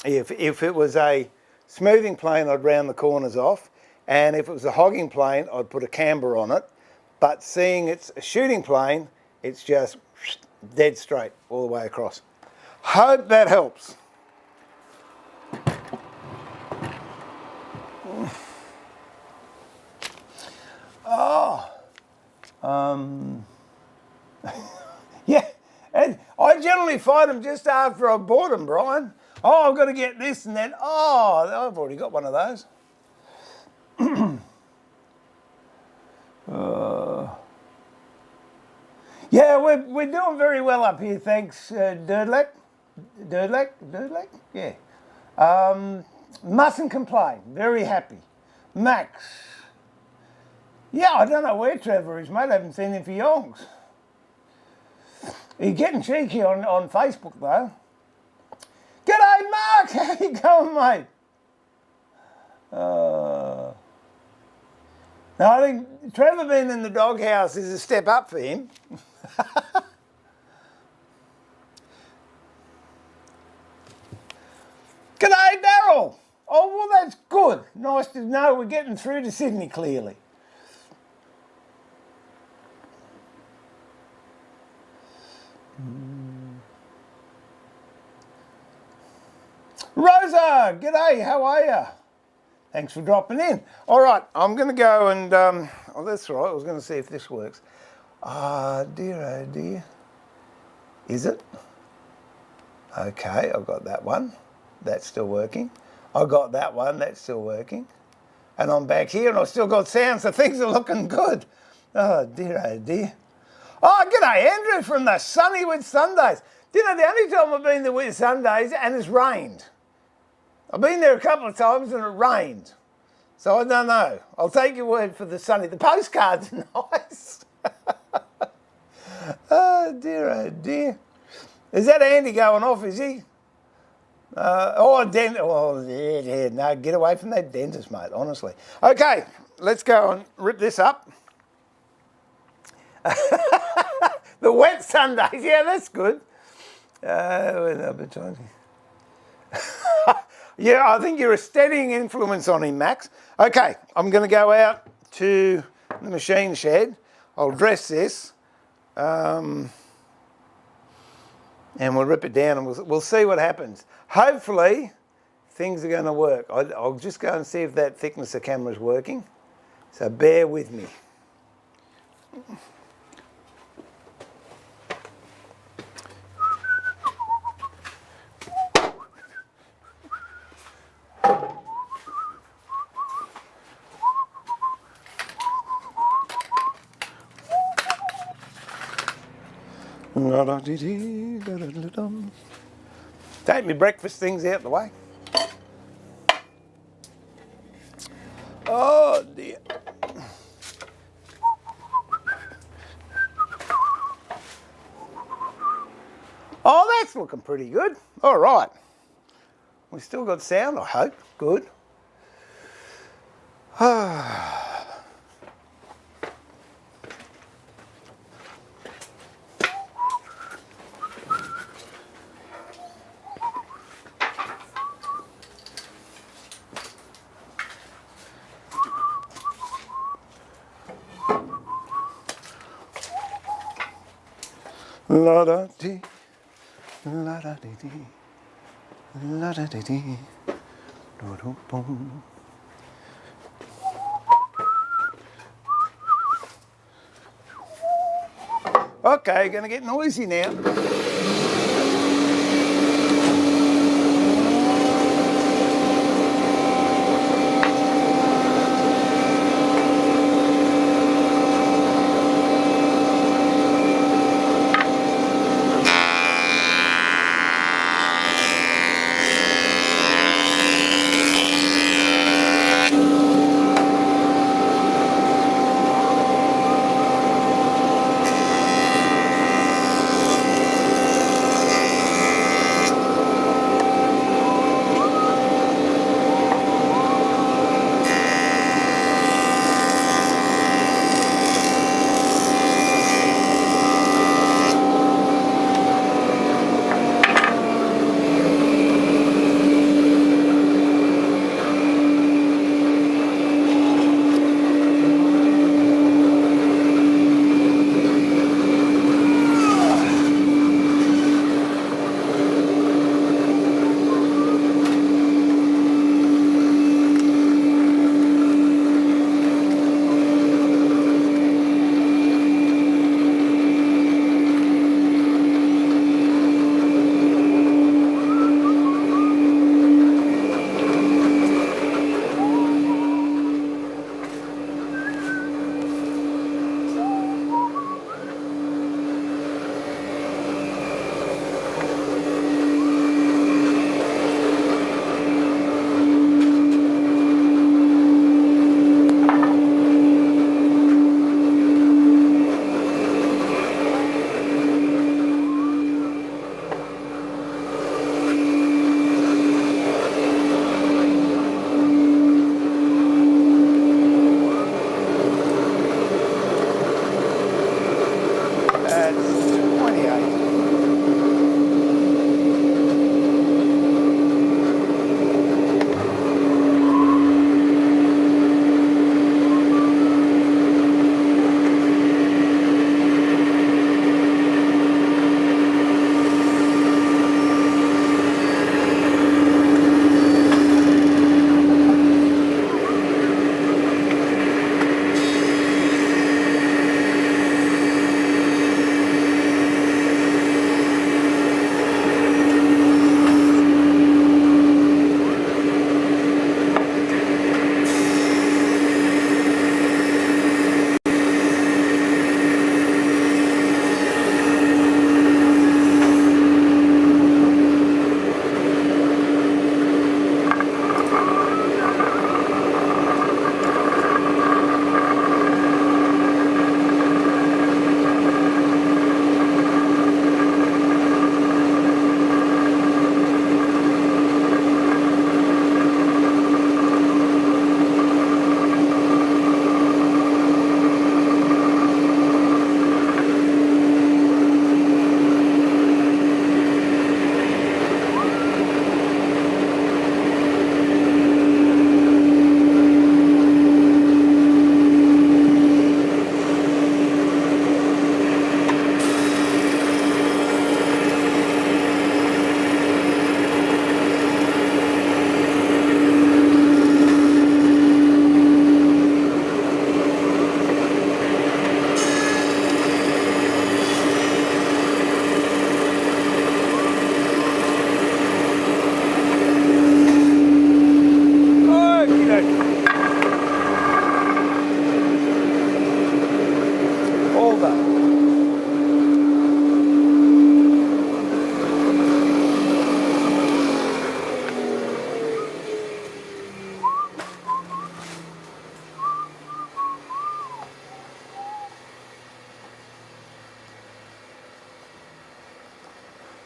If it was a smoothing plane, I'd round the corners off. And if it was a hogging plane, I'd put a camber on it. But seeing it's a shooting plane, it's just dead straight all the way across. Hope that helps. Yeah, and I generally find them just after I've bought them, Brian. Oh, I've got to get this and then, oh, I've already got one of those. Yeah, we're doing very well up here, thanks, Durdlek. Durdlek? Yeah. Mustn't complain, very happy. Max. Yeah, I don't know where Trevor is, mate. I haven't seen him for yonks. He's getting cheeky on Facebook, though. G'day, Mark! How you going, mate? No, I think Trevor being in the doghouse is a step up for him. G'day, Daryl! Oh, well, that's good. Nice to know we're getting through to Sydney clearly. Rosa, g'day, how are you? Thanks for dropping in. All right, I'm going to go and, oh, that's all right, I was going to see if this works. Dear, oh dear. Is it? Okay, I've got that one. That's still working. I got that one, that's still working. And I'm back here and I've still got sound, so things are looking good. Oh dear, oh dear. Oh, g'day, Andrew from the Sunny with Sundays. Do you know, the only time I've been there with Sundays and it's rained. I've been there a couple of times and it rained. So I don't know. I'll take your word for the sunny. The postcards are nice. Oh dear, oh dear. Is that Andy going off, is he? Yeah, no, get away from that dentist, mate, honestly. Okay, let's go and rip this up. The wet Sundays, yeah, that's good. Yeah, I think you're a steadying influence on him, Max. Okay, I'm going to go out to the machine shed. I'll dress this. And we'll rip it down and we'll see what happens. Hopefully, things are going to work. I'll just go and see if that thickness of camera is working. So bear with me. Take my breakfast things out the way. Oh dear. Oh, that's looking pretty good. All right. We still got sound, I hope. Good. La da dee, la da dee dee, la da dee dee, do do boom. Okay, gonna get noisy now.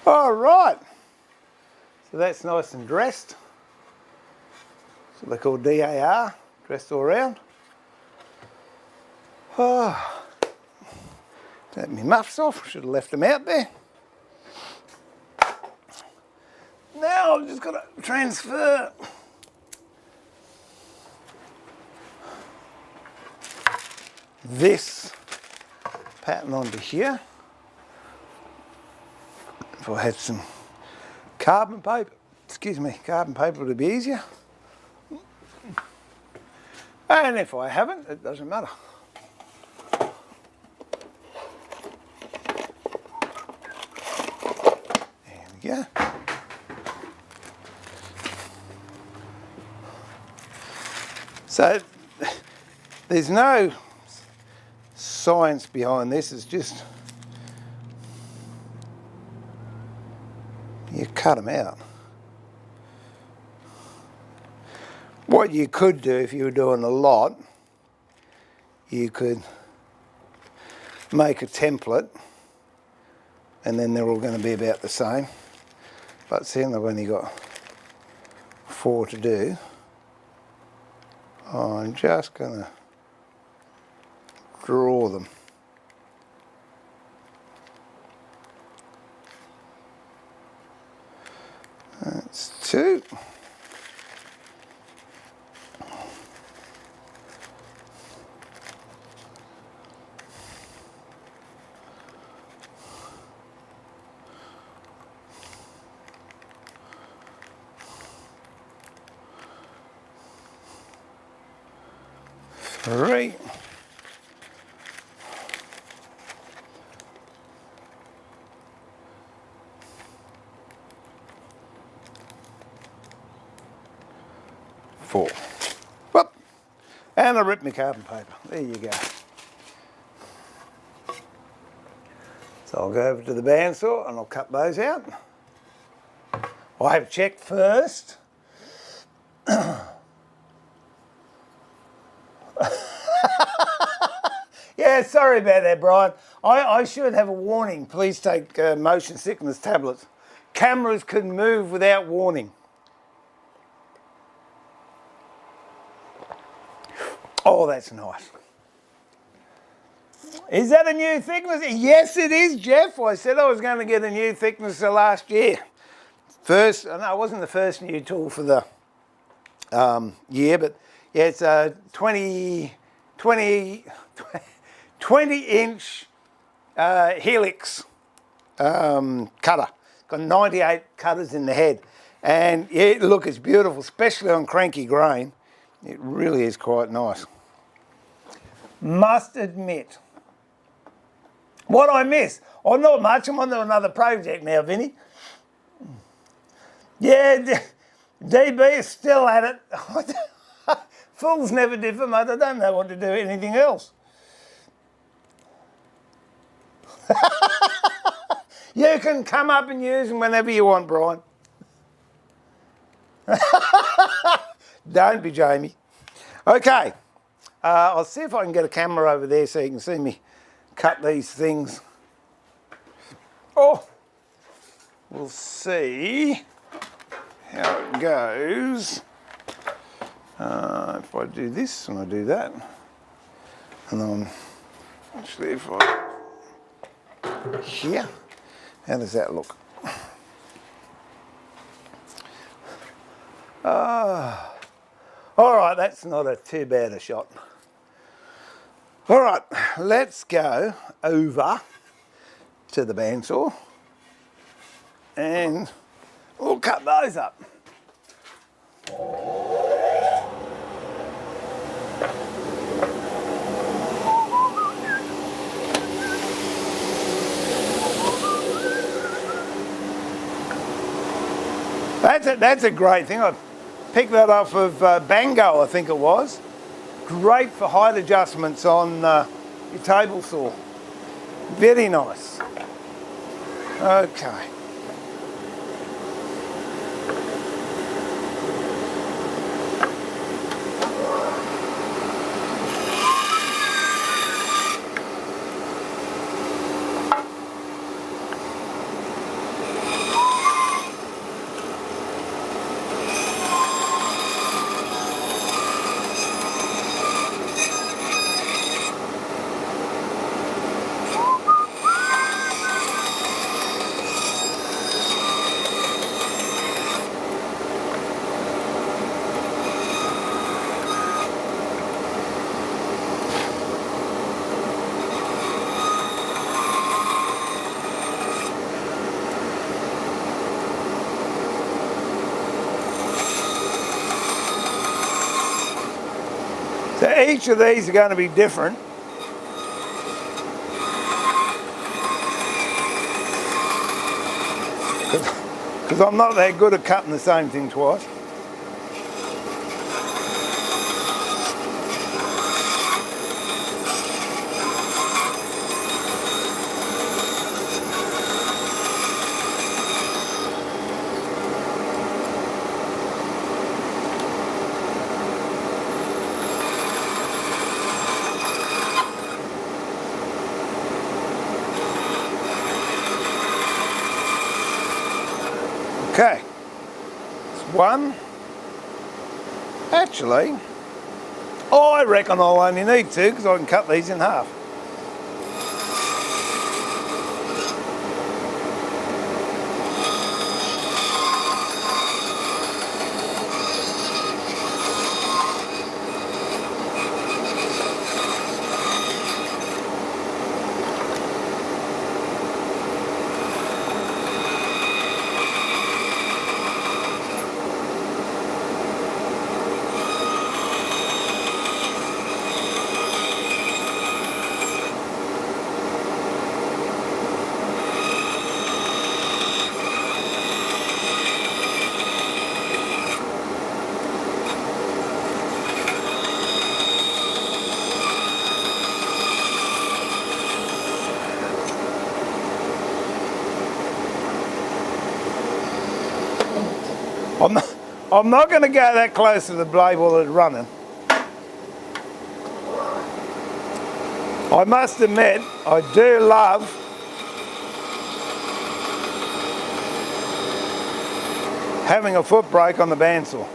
All right. So that's nice and dressed. So they call DAR, dressed all around. Oh, take my muffs off, should have left them out there. Now I've just got to transfer this pattern onto here. If I had some carbon paper, carbon paper would be easier. And if I haven't, it doesn't matter. There we go. So there's no science behind this, it's just you cut them out. What you could do if you were doing a lot, you could make a template and then they're all going to be about the same. But seeing I've only got 4 to do, I'm just going to draw them. That's 2. Three. 4. Whoop. And I ripped my carbon paper. There you go. So I'll go over to the bandsaw and I'll cut those out. I have checked first. Yeah, sorry about that, Brian. I should have a warning. Please take motion sickness tablets. Cameras can move without warning. Oh, that's nice. Is that a new thickness? Yes, it is, Jeff. I said I was going to get a new thickness last year. No, it wasn't the first new tool for the year, but yeah, it's a 20 inch helix cutter. Got 98 cutters in the head. And yeah, look, it's beautiful, especially on cranky grain. It really is quite nice. Must admit, what I miss? Oh, not much. I'm on to another project now, Vinny. Yeah, DB is still at it. Fools never differ, mate. I don't know what to do anything else. You can come up and use them whenever you want, Brian. Don't be Jamie. Okay, I'll see if I can get a camera over there so you can see me cut these things. Oh, we'll see how it goes. If I do this and I do that, and then actually if I here, how does that look? All right, that's not too bad a shot. All right, let's go over to the bandsaw and we'll cut those up. That's a great thing. I picked that off of Bango, I think it was. Great for height adjustments on your table saw. Very nice. Okay. each of these are going to be different. Because I'm not that good at cutting the same thing twice. Okay, it's one. Actually, I reckon I'll only need two because I can cut these in half. I'm not going to go that close to the blade while it's running. I must admit, I do love having a foot brake on the bandsaw.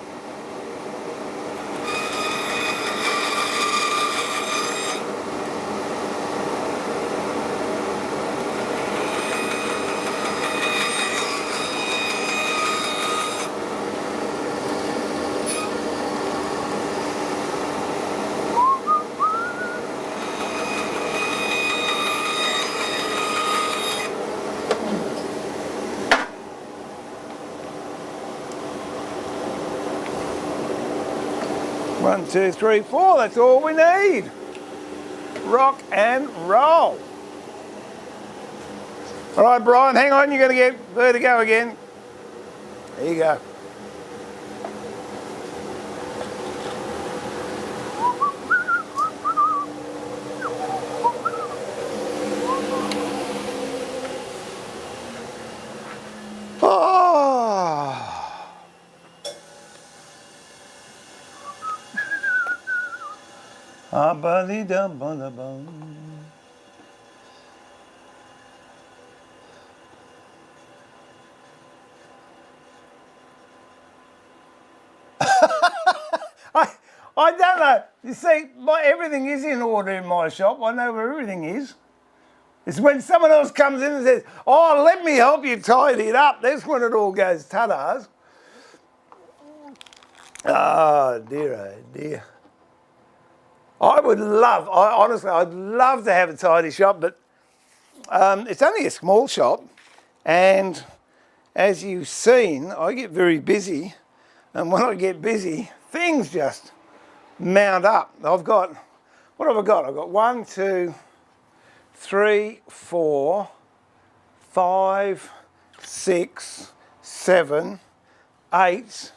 One, two, three, four, that's all we need. Rock and roll. All right, Brian, hang on, you're going to get vertigo again. There you go. I don't know. You see, everything is in order in my shop. I know where everything is. It's when someone else comes in and says, oh, let me help you tidy it up. That's when it all goes ta-das. Oh, dear. Honestly, I'd love to have a tidy shop, but it's only a small shop. And as you've seen, I get very busy. And when I get busy, things just mount up. What have I got? I've got 1, 2, 3, 4, 5, 6, 7, 8,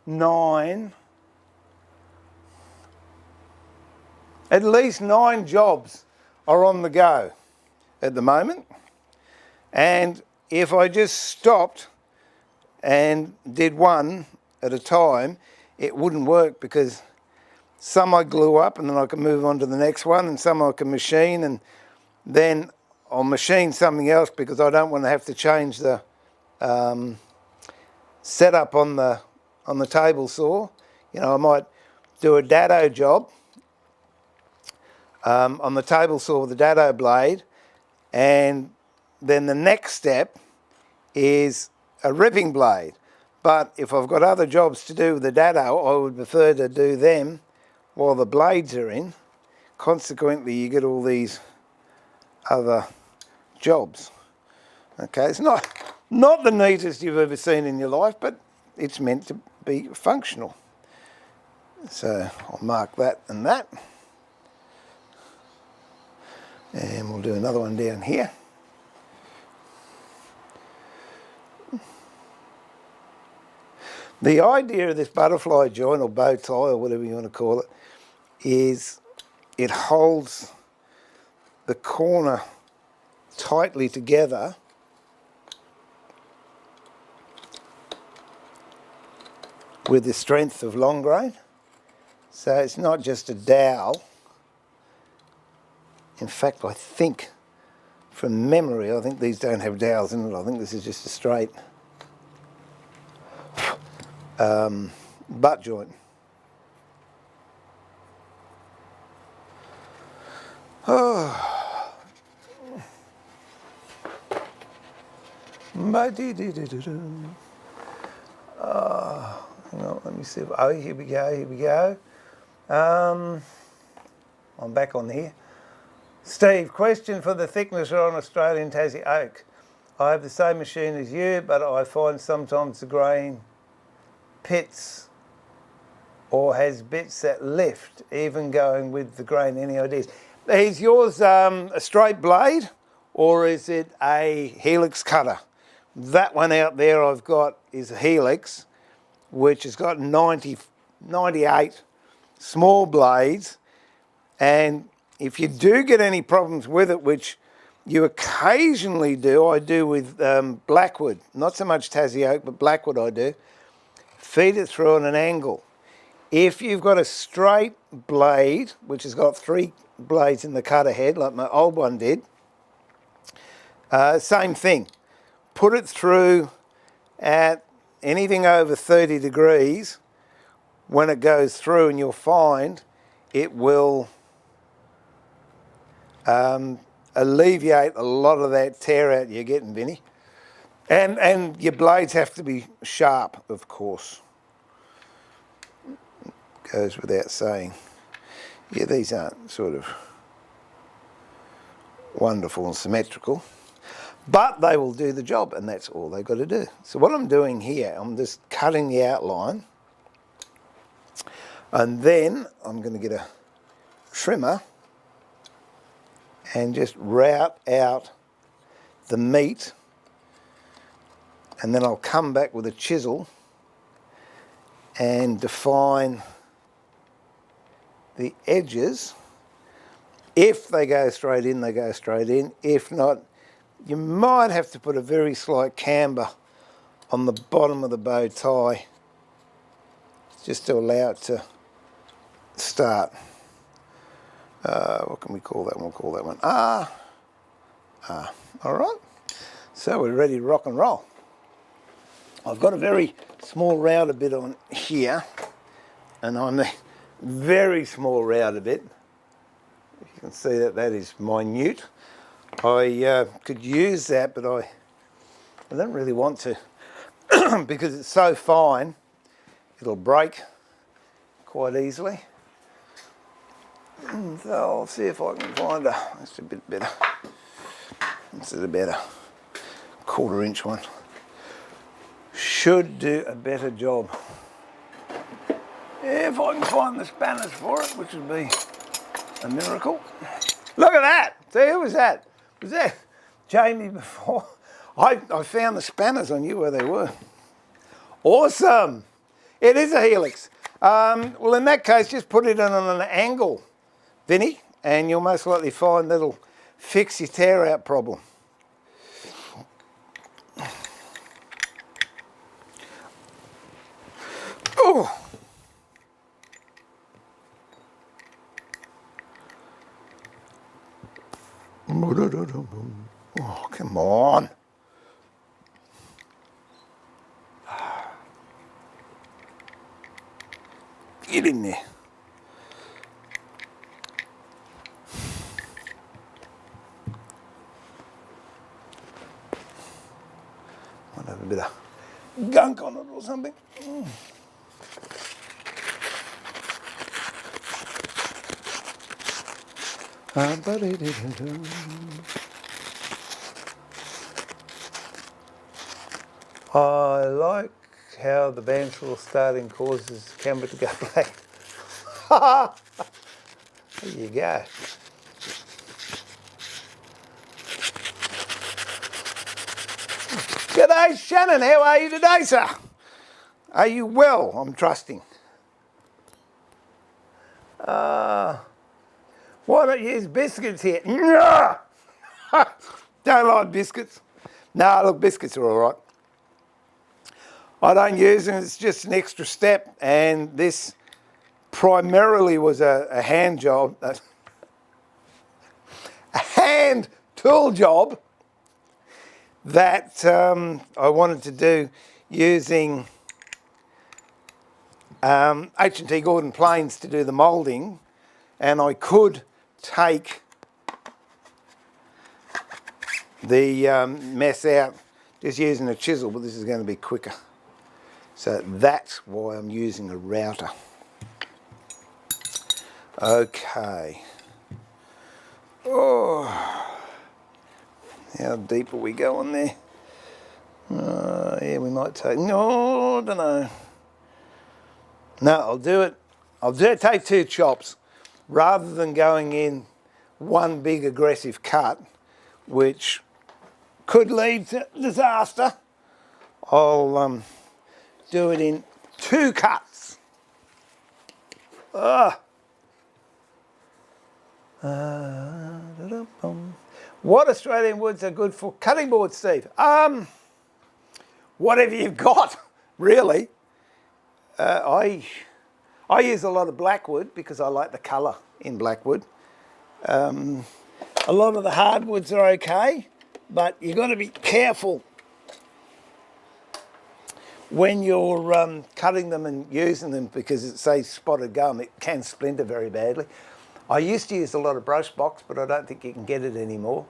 9, at least 9 jobs are on the go at the moment. And if I just stopped and did one at a time, it wouldn't work because some I glue up and then I can move on to the next one, and some I can machine, and then I'll machine something else because I don't want to have to change the setup on the table saw. You know, I might do a dado job on the table saw with the dado blade, and then the next step is a ripping blade. But if I've got other jobs to do with the dado, I would prefer to do them while the blades are in. Consequently, you get all these other jobs. Okay, it's not the neatest you've ever seen in your life, but it's meant to be functional. So I'll mark that and that. And we'll do another one down here. The idea of this butterfly joint or bow tie or whatever you want to call it is it holds the corner tightly together with the strength of long grain. So it's not just a dowel. In fact, I think from memory, I think these don't have dowels in it. I think this is just a straight butt joint. Oh. Oh, hang on, let me see. Oh, here we go. I'm back on here. Steve, question for the thicknesser on Australian Tassie oak. I have the same machine as you, but I find sometimes the grain pits or has bits that lift, even going with the grain. Any ideas? Is yours a straight blade or is it a helix cutter? That one out there I've got is a helix, which has got 98 small blades, and if you do get any problems with it, which you occasionally do, I do with blackwood, not so much Tassie oak, but blackwood I do, feed it through at an angle. If you've got a straight blade, which has got 3 blades in the cutter head, like my old one did, same thing. Put it through at anything over 30 degrees when it goes through, and you'll find it will alleviate a lot of that tear out you're getting, Vinny. And your blades have to be sharp, of course. Goes without saying. Yeah, these aren't sort of wonderful and symmetrical, but they will do the job, and that's all they've got to do. So what I'm doing here, I'm just cutting the outline, and then I'm going to get a trimmer and just route out the meat, and then I'll come back with a chisel and define the edges. If they go straight in, they go straight in. If not, you might have to put a very slight camber on the bottom of the bow tie just to allow it to start. What can we call that one? We'll call that one R. All right. So we're ready to rock and roll. I've got a very small router bit on here, and on the very small router bit, you can see that that is minute. I could use that, but I don't really want to because it's so fine, it'll break quite easily. So I'll see if I can find that's a bit better. This is about a 1/4 inch one. Should do a better job. If I can find the spanners for it, which would be a miracle. Look at that! See, who was that? Was that Jamie before? I found the spanners, I knew where they were. Awesome! It is a helix. Well, in that case, just put it in on an angle, Vinny, and you'll most likely find that'll fix your tear out problem. Oh! Oh, come on. Get in there. Might have a bit of gunk on it or something. I like how the bandsaw starting causes the camera to go black. There you go. G'day, Shannon. How are you today, sir? Are you well? I'm trusting. Why don't you use biscuits here? Don't like biscuits. No, look, biscuits are all right. I don't use them. It's just an extra step, and this primarily was a hand job, a hand tool job that I wanted to do using H&T Gordon planes to do the moulding, and I could take the mess out just using a chisel, but this is going to be quicker. So that's why I'm using a router. Okay. Oh, how deep are we going there? Yeah, we might take, no, I don't know. No, I'll do it. Take 2 chops rather than going in one big aggressive cut, which could lead to disaster. I'll do it in 2 cuts. What Australian woods are good for cutting boards, Steve? Whatever you've got, really. I use a lot of blackwood because I like the colour in blackwood. A lot of the hardwoods are okay, but you've got to be careful when you're cutting them and using them, because it's, say, spotted gum, it can splinter very badly. I used to use a lot of brush box, but I don't think you can get it anymore.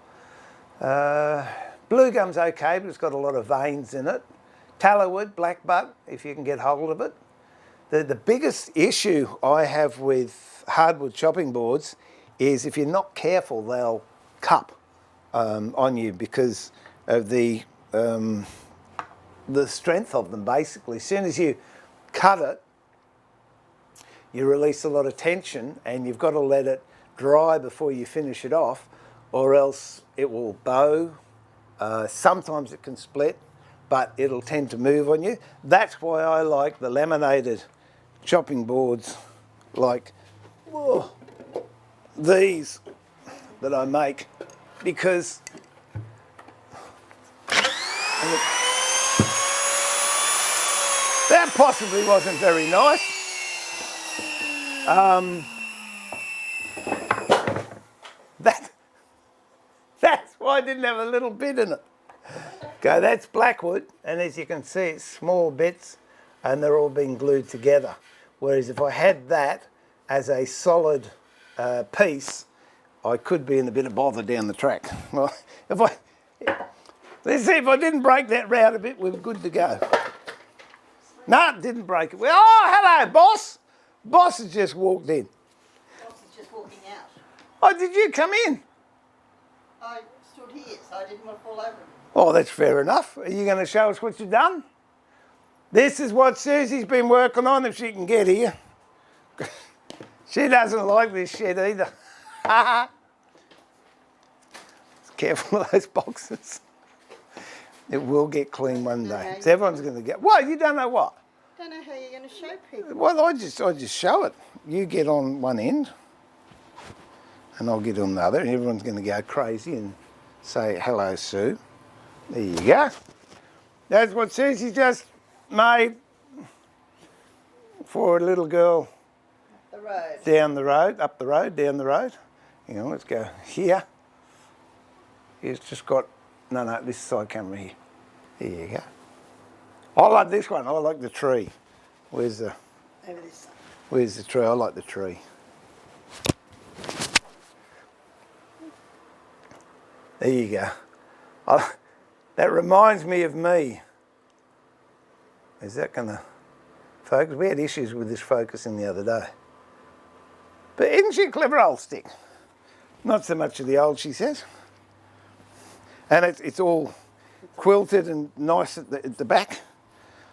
Blue gum's okay, but it's got a lot of veins in it. Tallow wood, black butt, if you can get hold of it. The biggest issue I have with hardwood chopping boards is if you're not careful, they'll cup on you because of the strength of them, basically. As soon as you cut it, you release a lot of tension, and you've got to let it dry before you finish it off, or else it will bow. Sometimes it can split, but it'll tend to move on you. That's why I like the laminated chopping boards like these that I make, because that possibly wasn't very nice. That's why I didn't have a little bit in it. Okay, that's blackwood, and as you can see, it's small bits, and they're all being glued together. Whereas if I had that as a solid piece, I could be in a bit of bother down the track. Well, let's see, if I didn't break that round a bit, we're good to go. No, it didn't break it. Oh, hello, boss. Boss has just walked in. Boss is just walking out. Oh, did you come in? I stood here, so I didn't want to fall over. Oh, that's fair enough. Are you going to show us what you've done? This is what Susie's been working on, if she can get here. She doesn't like this shit either. Careful of those boxes. It will get clean one day. So everyone's going to get... What? You don't know what? I don't know how you're going to show people. Well, I just show it. You get on one end, and I'll get on the other, and everyone's going to go crazy and say, hello, Sue. There you go. That's what Susie just made for a little girl. The road. Down the road, up the road, down the road. You know, let's go here. It's just got... No, this side camera here. There you go. I like this one. I like the tree. Where's the... Over this side. Where's the tree? I like the tree. There you go. That reminds me of me. Is that going to focus? We had issues with this focusing the other day. But isn't she a clever old stick? Not so much of the old, she says. And it's all quilted and nice at the back.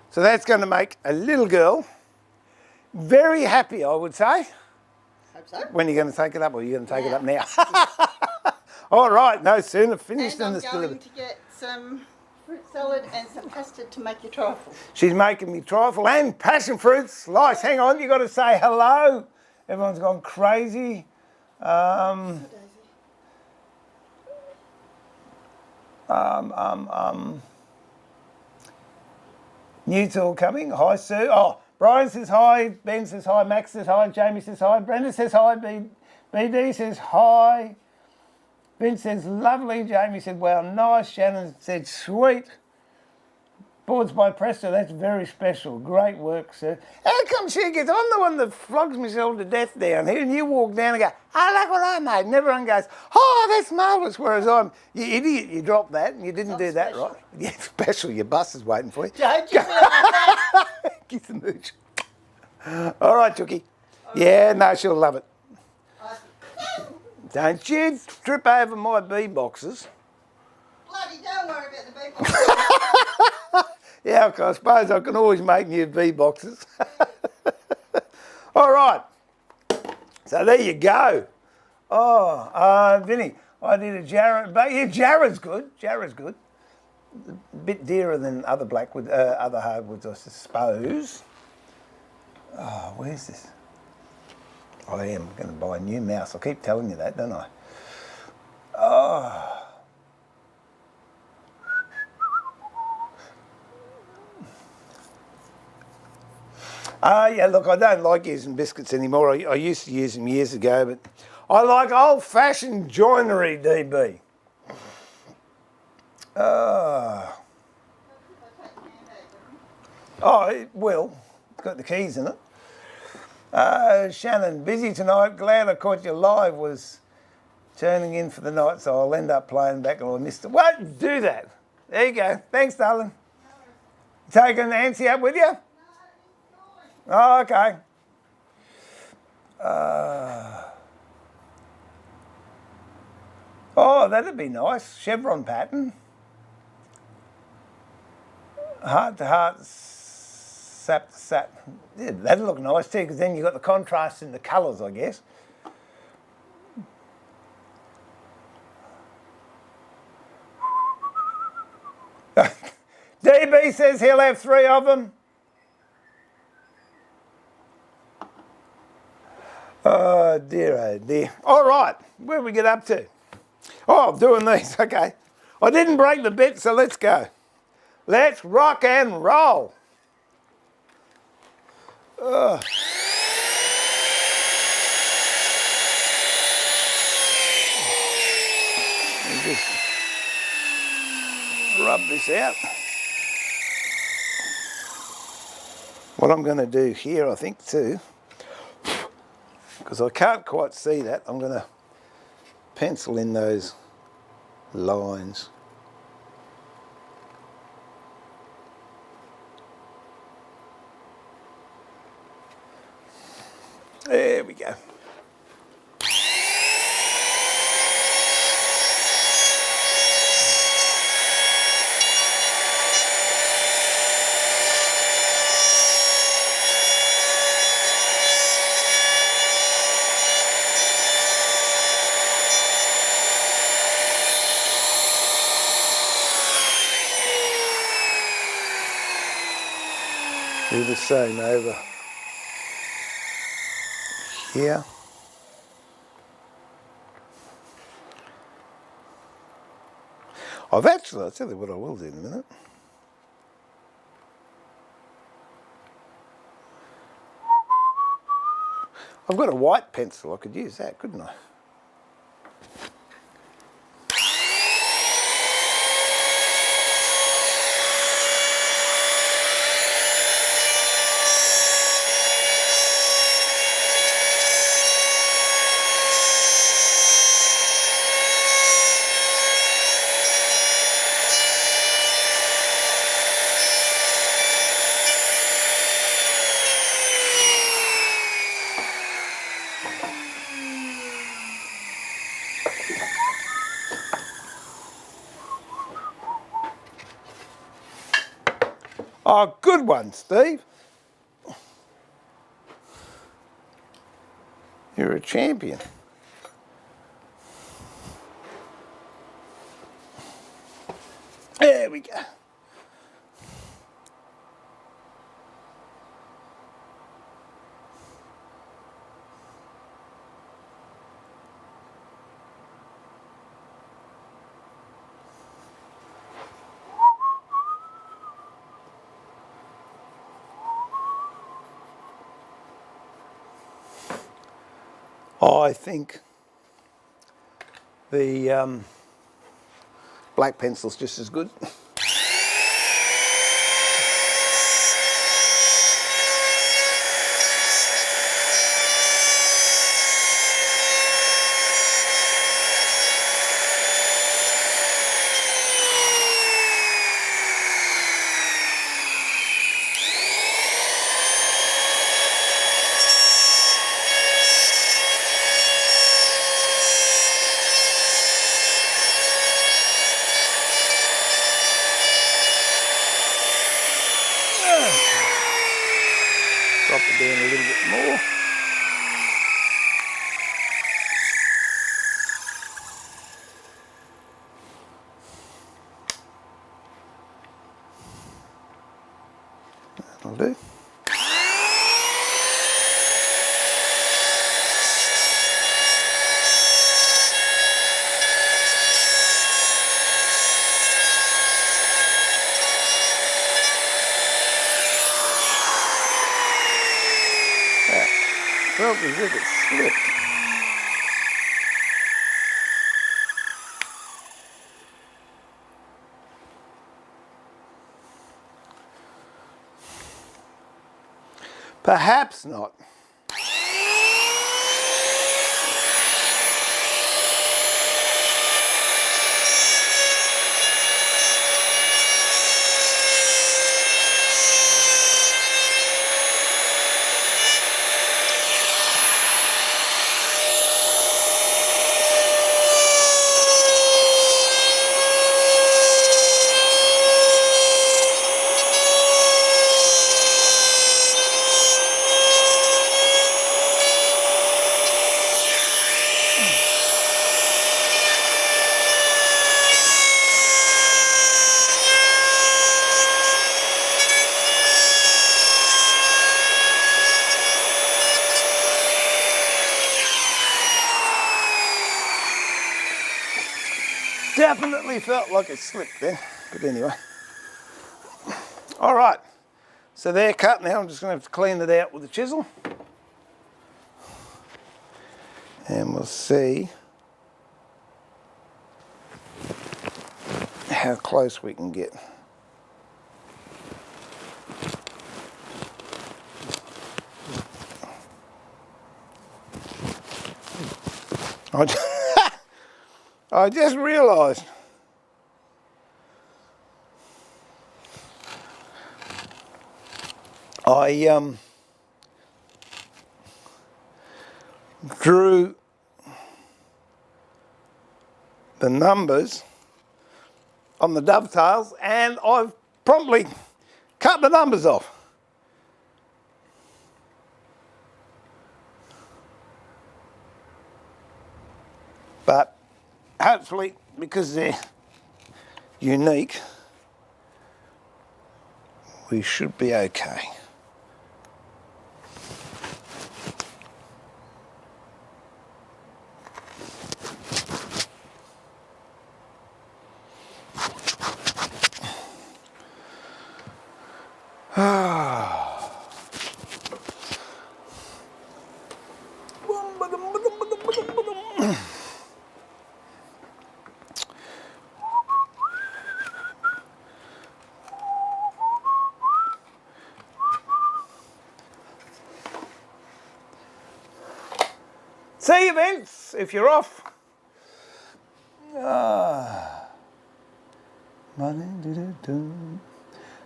So that's going to make a little girl very happy, I would say. Hope so. When are you going to take it up, or are you going to take it up now? All right, no sooner finished than it's I'm going delivered. to get some fruit salad and some custard to make your trifle. She's making me trifle and passion fruit slice. Hang on, you got to say hello. Everyone's gone crazy. New tool coming. Hi, Sue. Oh, Brian says hi. Ben says hi. Max says hi. Jamie says hi. Brenda says hi. BD says hi. Vince says lovely. Jamie said wow, nice. Shannon said sweet. Boards by Presto, that's very special. Great work, sir. How come she gets, I'm the one that flogs myself to death down here, and you walk down and go, oh, look what I made. And everyone goes, oh, that's marvellous. Whereas I'm, you idiot, you dropped that and you didn't do that right. Yeah, special, your bus is waiting for you. Don't you feel that? Kiss the mooch. All right, Tookie. Yeah, no, she'll love it. Don't you trip over my bee boxes. Bloody don't worry about the people. Yeah, I suppose I can always make new bee boxes. All right. So there you go. Oh, Vinny, I did a Jarrah. But yeah, Jarrah's good. Jarrah's good. A bit dearer than other blackwood, other hardwoods, I suppose. Oh, where's this? I am going to buy a new mouse. I keep telling you that, don't I? Oh. Yeah, look, I don't like using biscuits anymore. I used to use them years ago, but I like old-fashioned joinery, DB. Oh, it will. It's got the keys in it. Shannon, busy tonight. Glad I caught you live. Was turning in for the night, so I'll end up playing back and I missed it. What? Do that. There you go. Thanks, darling. Taking Nancy up with you? Oh, okay. Oh, that'd be nice. Chevron pattern. Heart to heart, sap to sap. Yeah, that'd look nice too, because then you've got the contrast in the colours, I guess. DB says he'll have 3 of them. Oh dear. All right, where do we get up to? Oh, I'm doing these, okay. I didn't break the bit, so let's go. Let's rock and roll. Just rub this out. What I'm going to do here, I think, too, because I can't quite see that, I'm going to pencil in those lines. There we go. Do the same over here. I'll tell you what I will do in a minute. I've got a white pencil, I could use that, couldn't I? Oh, good one, Steve. You're a champion. There There we go. I think the black pencil's just as good. Drop it down a little bit more. That'll do. Felt as if it slipped. Perhaps not. Definitely felt like it slipped there, but anyway. All right, so they're cut now. I'm just going to have to clean it out with a chisel. And we'll see how close we can get. I just realised I drew the numbers on the dovetails and I've promptly cut the numbers off. But hopefully, because they're unique, we should be okay. See you, Vince, if you're off.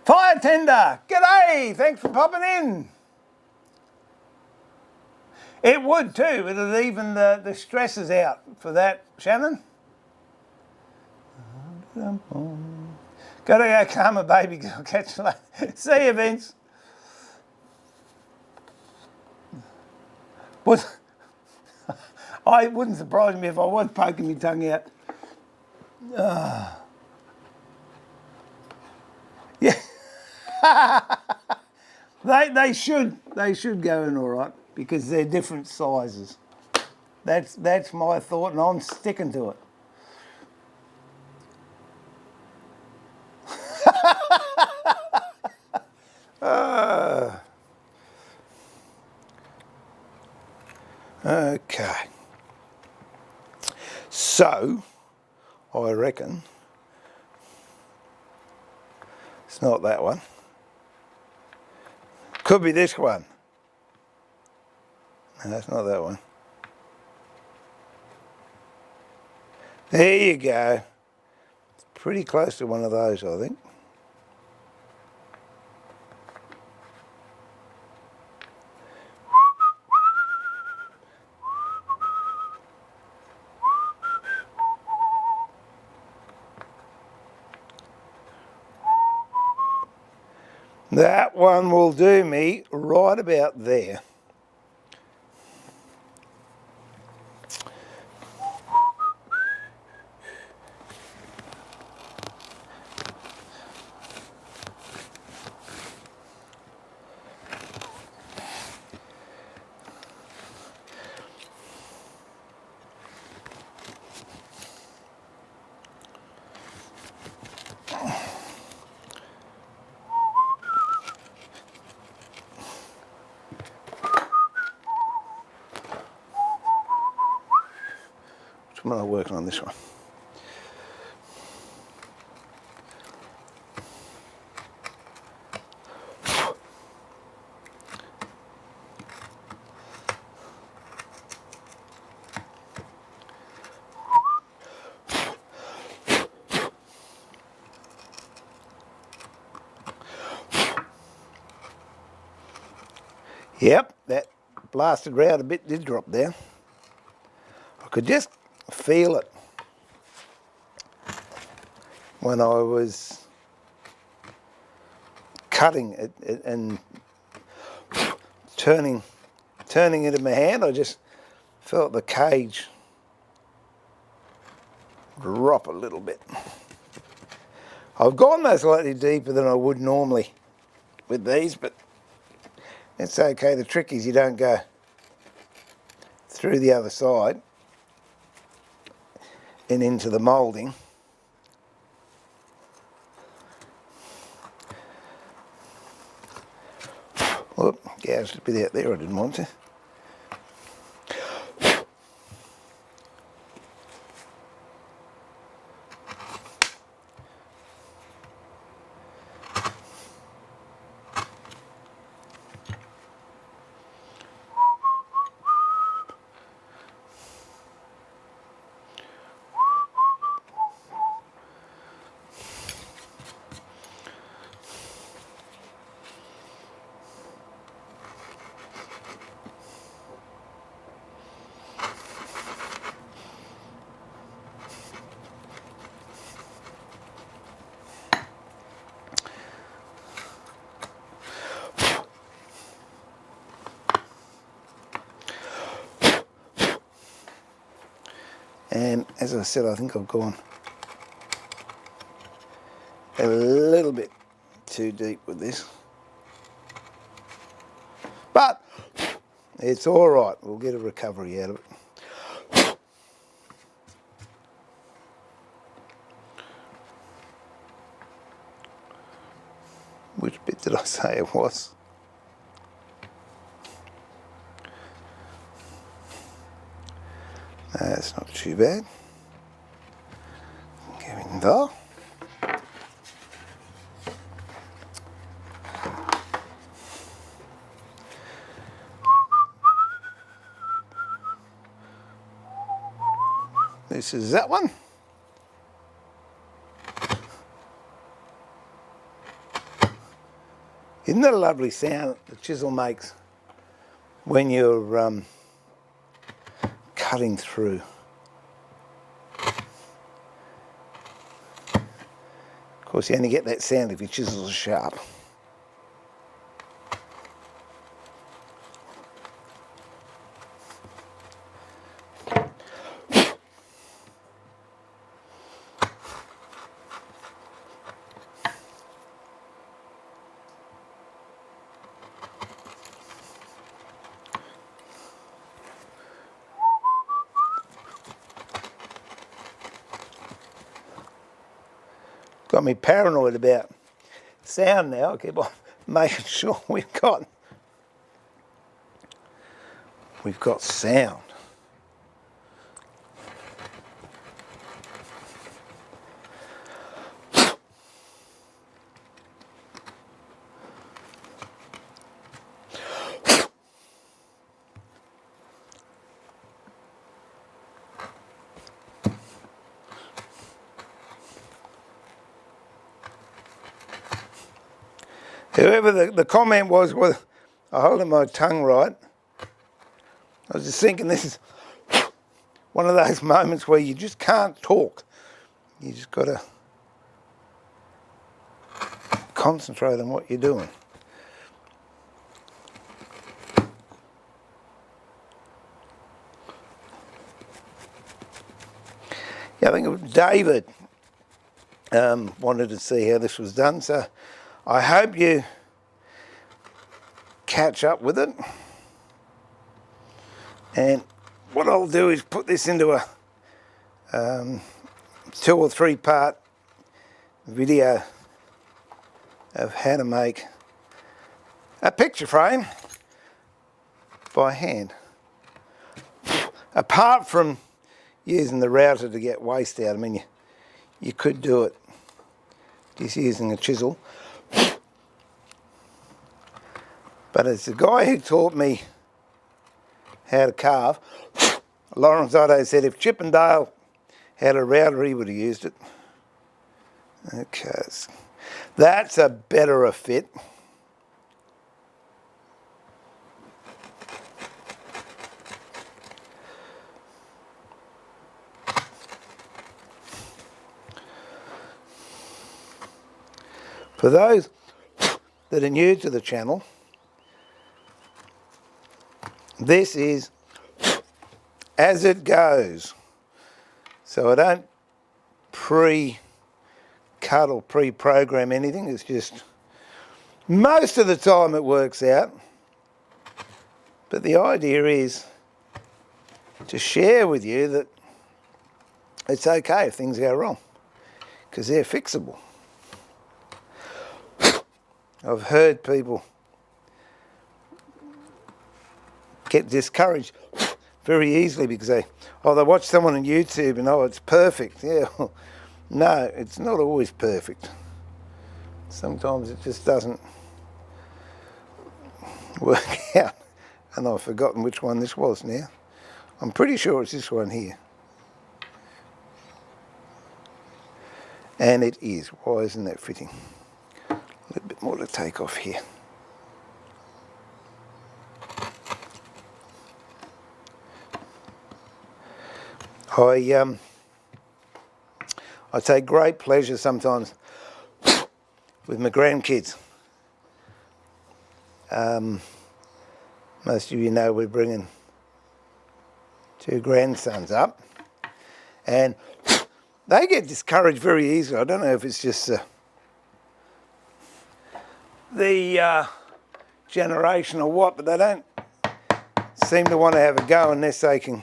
Fire tender, g'day, thanks for popping in. It would too, it'd even the stresses out for that, Shannon. Gotta go calm a baby girl, catch you later. See you, Vince. What? It wouldn't surprise me if I was poking my tongue out. They should go in all right because they're different sizes. That's my thought, and I'm sticking to it. Okay. So, I reckon it's not that one. Could be this one. No, that's not that one. There you go. Pretty close to one of those, I think. That one will do me right about there. Which one am I working on this one? Yep, that blasted round a bit did drop down. I could just feel it when I was cutting it and turning it in my hand. I just felt the cage drop a little bit. I've gone most slightly deeper than I would normally with these, but it's okay. The trick is you don't go through the other side and into the moulding. Whoop, gouged a bit out there I didn't want to. And as I said, I think I've gone a little bit too deep with this. But it's all right. We'll get a recovery out of it. Which bit did I say it was? That's not too bad. Go in there. This is that one. Isn't that a lovely sound the chisel makes when you're cutting through? Of course, you only get that sound if your chisels are sharp. got me paranoid about sound now. I keep on making sure we've got sound. Whoever the comment was, I holding my tongue right. I was just thinking this is one of those moments where you just can't talk. You just got to concentrate on what you're doing. Yeah, I think it was David wanted to see how this was done, so I hope you catch up with it. And what I'll do is put this into a 2 or 3 part video of how to make a picture frame by hand. Apart from using the router to get waste out, I mean, you could do it just using a chisel. But it's the guy who taught me how to carve. Lawrence Otto said if Chippendale had a router, he would have used it. Okay, that's a better a fit. For those that are new to the channel, this is as it goes. So I don't pre-cut or pre-program anything. It's just, most of the time it works out. But the idea is to share with you that it's okay if things go wrong, because they're fixable. I've heard people get discouraged very easily because they watch someone on YouTube and it's perfect. Yeah, no, it's not always perfect. Sometimes it just doesn't work out. And I've forgotten which one this was now. I'm pretty sure it's this one here. And it is. Why isn't that fitting? A little bit more to take off here. I take great pleasure sometimes with my grandkids. Most of you know we're bringing 2 grandsons up, and they get discouraged very easily. I don't know if it's just the generation or what, but they don't seem to want to have a go unless they can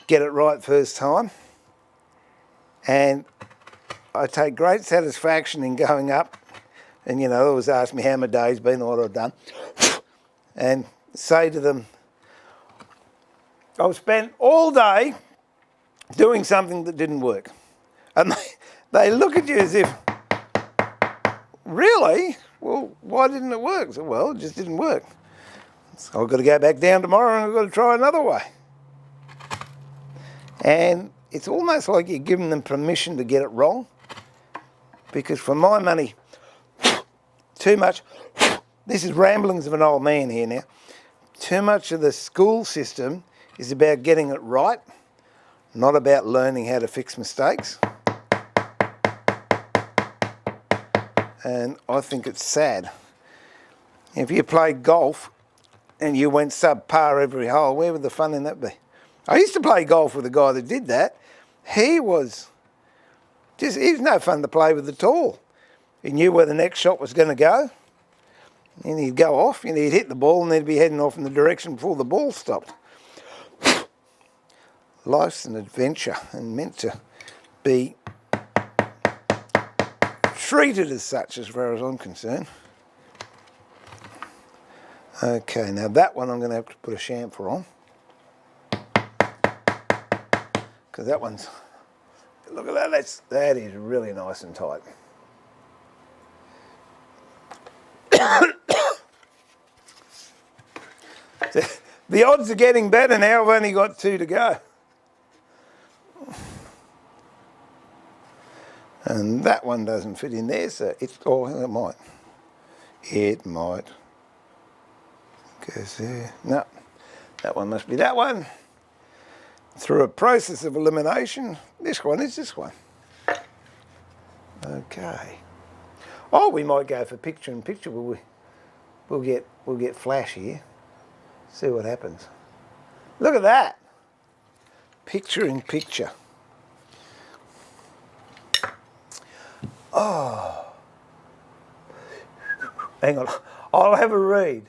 get it right first time. And I take great satisfaction in going up and, they always ask me how my day's been or what I've done, and say to them, I've spent all day doing something that didn't work. And they look at you as if, really? Well, why didn't it work? So, well, it just didn't work. So I've got to go back down tomorrow and I've got to try another way. And it's almost like you're giving them permission to get it wrong, because for my money, too much, this is ramblings of an old man here now, too much of the school system is about getting it right, not about learning how to fix mistakes. And I think it's sad. If you played golf and you went subpar every hole, where would the fun in that be? I used to play golf with a guy that did that. He was no fun to play with at all. He knew where the next shot was going to go. And he'd go off, he'd hit the ball and then he'd be heading off in the direction before the ball stopped. Life's an adventure and meant to be treated as such as far as I'm concerned. Okay, now that one I'm going to have to put a chamfer on. Because that one's, look at that, that is really nice and tight. The odds are getting better now, I've only got 2 to go. And that one doesn't fit in there, so it's, oh, it might. It might. Goes there. No, that one must be that one. Through a process of elimination, this one is this one. Okay. Oh, we might go for picture in picture. We'll get flash here. See what happens. Look at that. Picture in picture. Oh. Hang on. I'll have a read.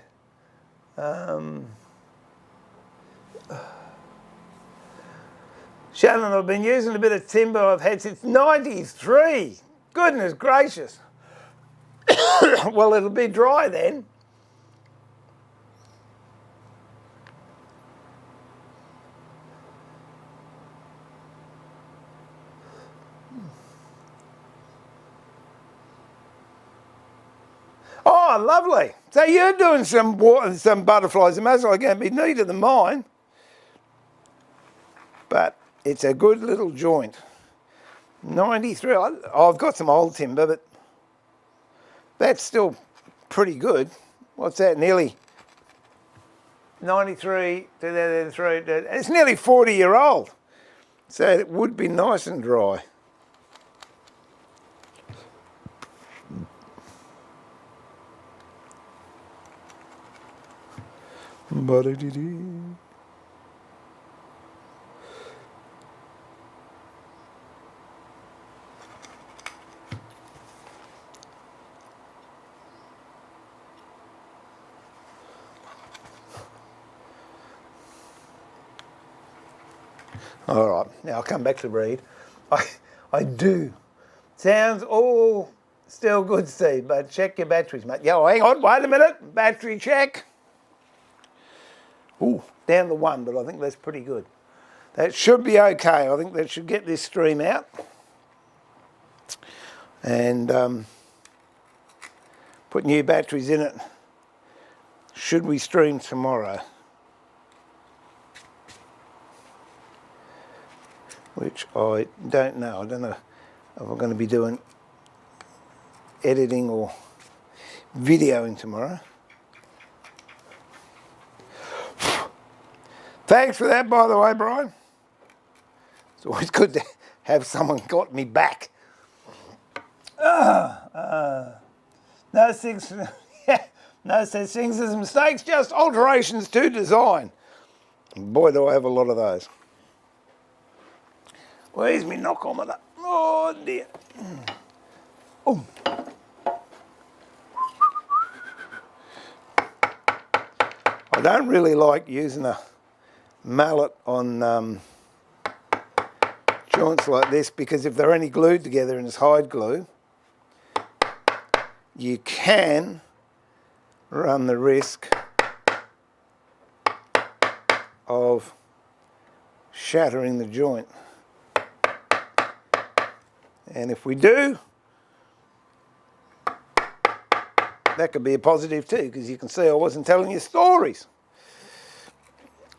Shannon, I've been using a bit of timber I've had since '93. Goodness gracious. Well, it'll be dry then. Oh, lovely. So you're doing some butterflies. It most likely going to be neater than mine. But it's a good little joint. 93. I've got some old timber, but that's still pretty good. What's that? Nearly 93, 2003. It's nearly 40-year-old. So it would be nice and dry. All right, now I'll come back to read. I do. Sounds all still good, Steve, but check your batteries, mate. Yeah, hang on, wait a minute. Battery check. Ooh, down to 1, but I think that's pretty good. That should be okay. I think that should get this stream out. And put new batteries in it. Should we stream tomorrow? Which I don't know. I don't know if I'm going to be doing editing or videoing tomorrow. Thanks for that, by the way, Brian. It's always good to have someone got me back. No things, no such things as mistakes, just alterations to design. Boy, do I have a lot of those. Where's me knockometer? Oh dear. Oh. I don't really like using a mallet on joints like this, because if they're only glued together and it's hide glue, you can run the risk of shattering the joint. And if we do, that could be a positive too, because you can see I wasn't telling you stories.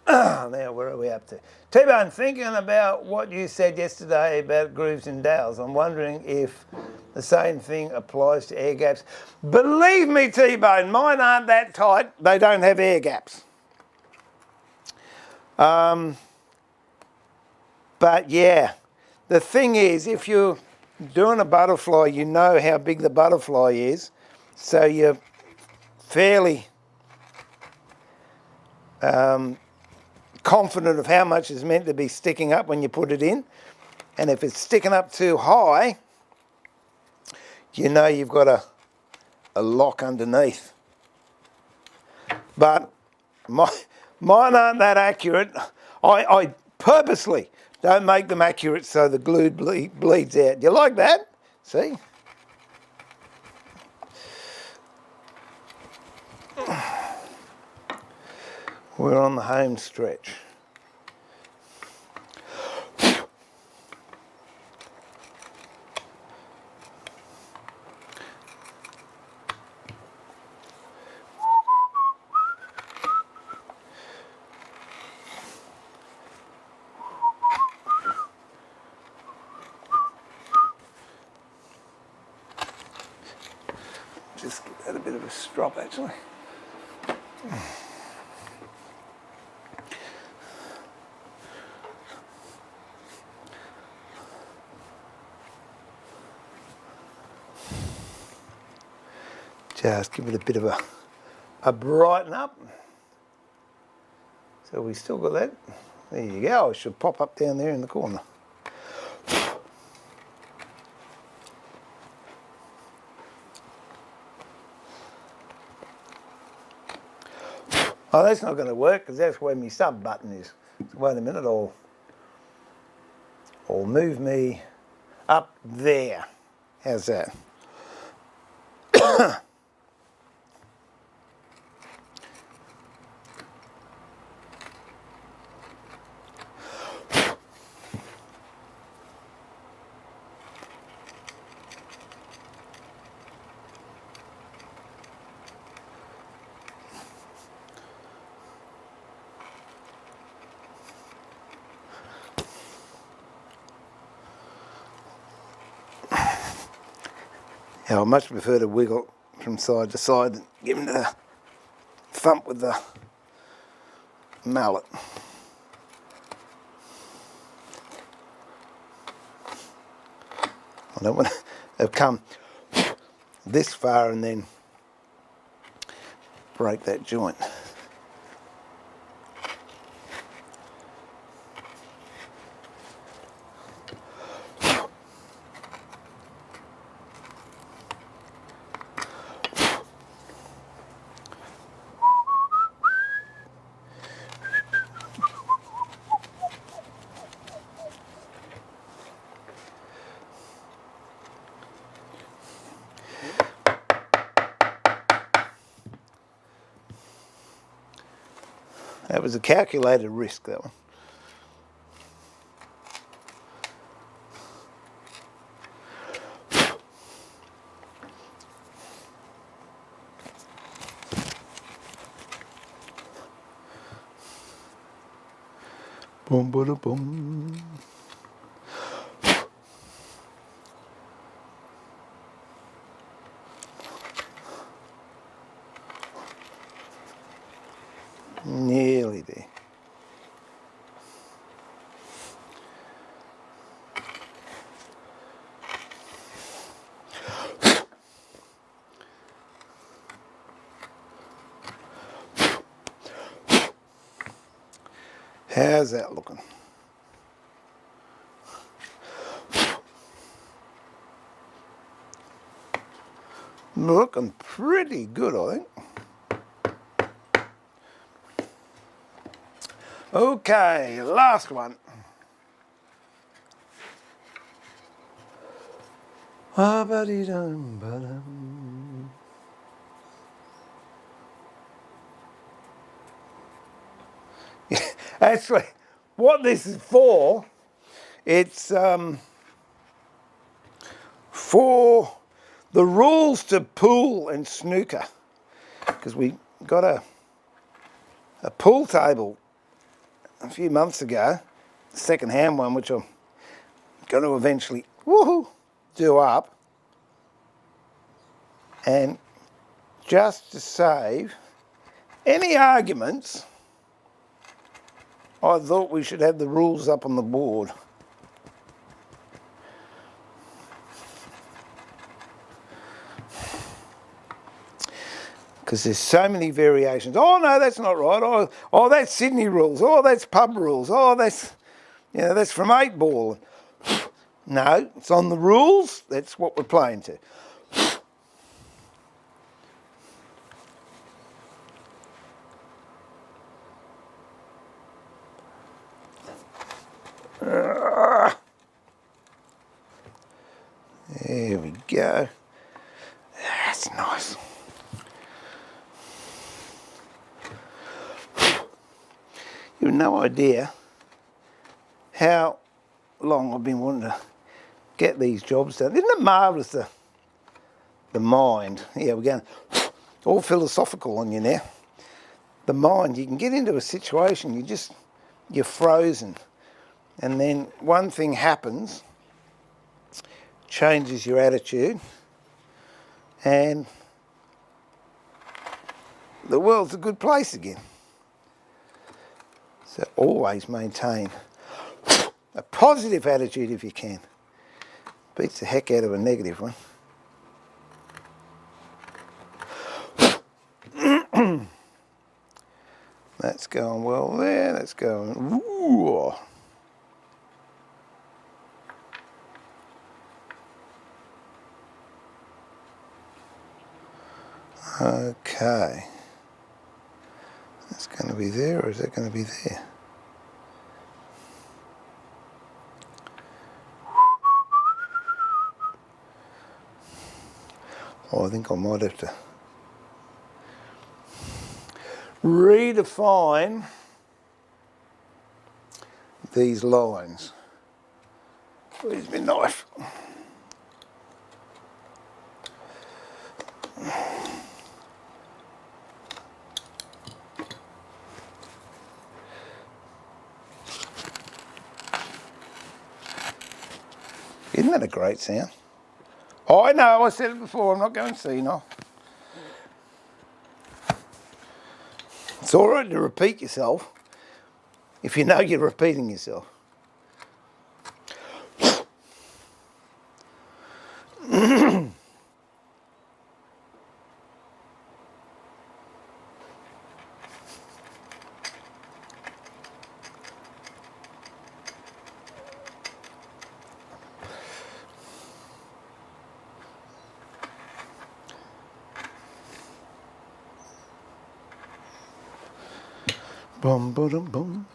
Now, where are we up to? T-Bone, thinking about what you said yesterday about grooves and dowels, I'm wondering if the same thing applies to air gaps. Believe me, T-Bone, mine aren't that tight. They don't have air gaps. But yeah, the thing is, if you're doing a butterfly, you know how big the butterfly is, so you're fairly confident of how much is meant to be sticking up when you put it in. And if it's sticking up too high, you know you've got a lock underneath. But mine aren't that accurate. I purposely don't make them accurate so the glue bleeds out. You like that? See? We're on the home stretch. Just give that a bit of a strop actually. Just give it a bit of a brighten up. So we still got that. There you go, it should pop up down there in the corner. Oh, that's not going to work because that's where my sub button is. So wait a minute, I'll move me up there. How's that? Yeah, I much prefer to wiggle from side to side than give him the thump with the mallet. I don't want to come this far and then break that joint. That was a calculated risk, that one. Boom, boom, boom. Nearly there. How's that looking? Looking pretty good, I think. Okay, last one. Actually, what this is for, it's for the rules to pool and snooker, because we got a pool table a few months ago, second-hand one, which I'm going to eventually do up, and just to save any arguments, I thought we should have the rules up on the board. Because there's so many variations. Oh no, that's not right. Oh, that's Sydney rules. Oh, that's pub rules. Oh, that's from 8 Ball. No, it's on the rules. That's what we're playing to. There we go. That's nice. You've no idea how long I've been wanting to get these jobs done. Isn't it marvellous, the mind? Yeah, we're going all philosophical on you now. The mind, you can get into a situation, you're frozen. And then one thing happens, changes your attitude, and the world's a good place again. So always maintain a positive attitude if you can. Beats the heck out of a negative one. That's going well there, that's going, ooh. Okay. That's going to be there, or is that going to be there? Oh, I think I might have to redefine these lines. Where's my knife? Isn't that a great sound? Oh, I know, I said it before, I'm not going senile. It's all right to repeat yourself if you know you're repeating yourself. Boom, boom, boom.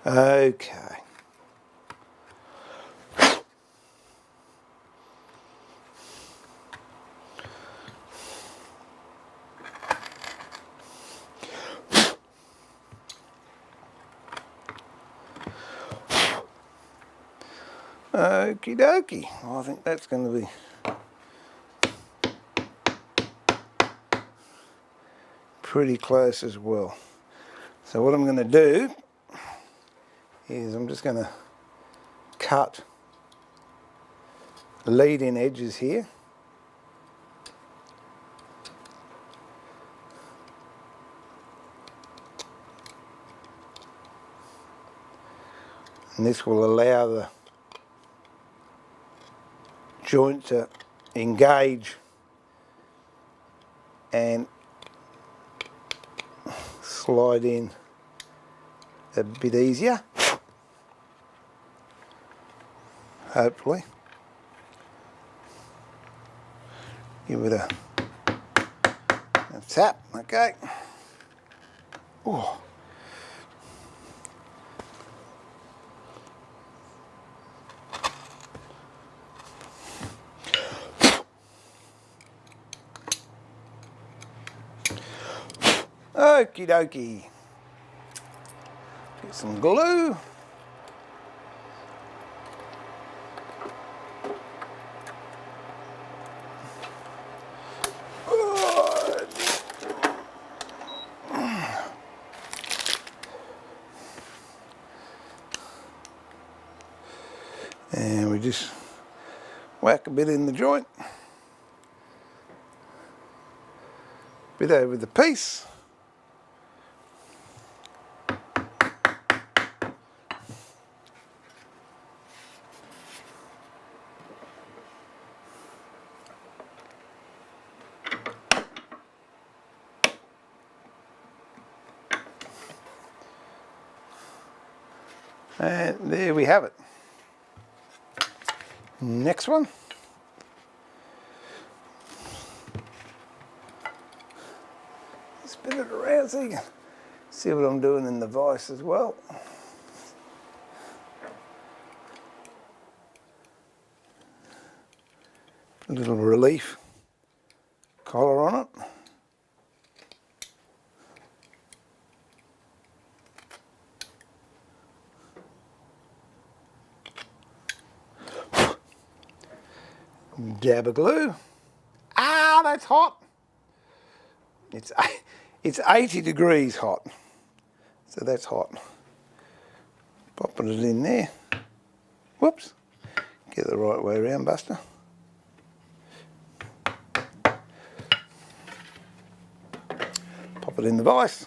Okay. Okie dokie. Well, I think that's going to be pretty close as well. So what I'm going to do is I'm just going to cut lead-in edges here. And this will allow the joint to engage and slide in a bit easier, hopefully. Give it a tap, okay. Oh. Okie dokie. Get some glue. And we just whack a bit in the joint. Bit over the piece. And there we have it. Next one. Spin it around so you can See what I'm doing in the vise as well. A little relief collar on it. Dab of glue. Ah, that's hot. It's 80 degrees hot. So that's hot. Popping it in there. Whoops. Get the right way around, Buster. Pop it in the vise.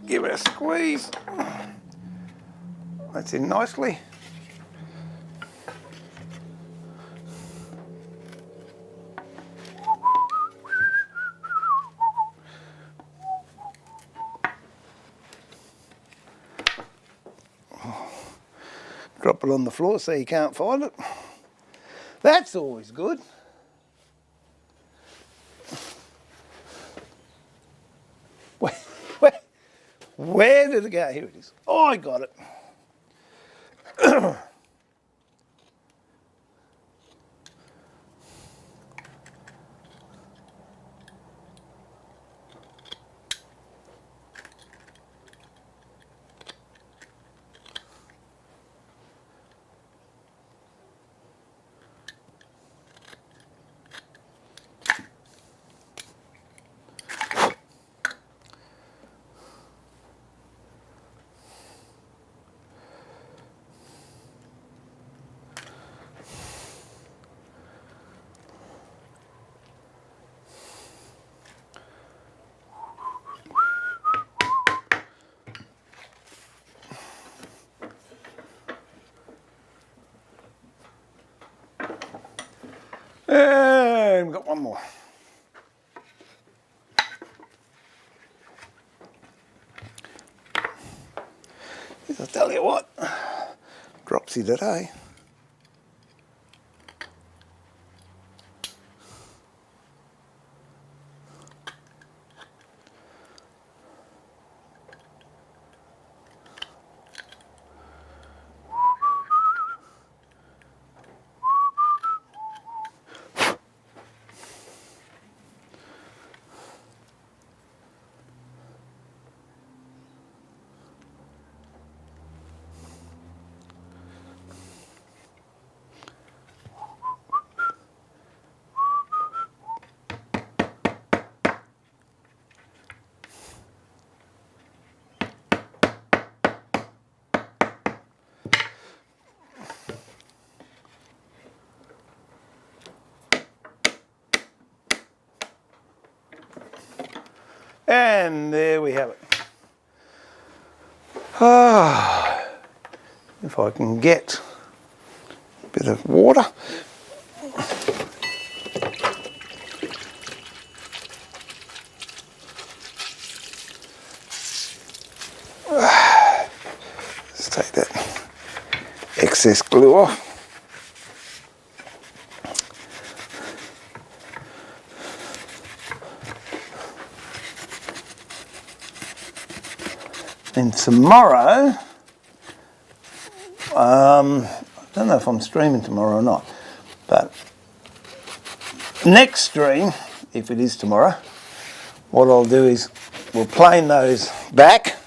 Give it a squeeze. That's in nicely. Drop it on the floor so you can't find it. That's always good. Where did it go? Here it is. Oh, I got it. And we've got one more. I'll tell you what, dropsy today. And there we have it. Ah, if I can get a bit of water. Let's take that excess glue off. And tomorrow, I don't know if I'm streaming tomorrow or not, but next stream, if it is tomorrow, what I'll do is we'll plane those back,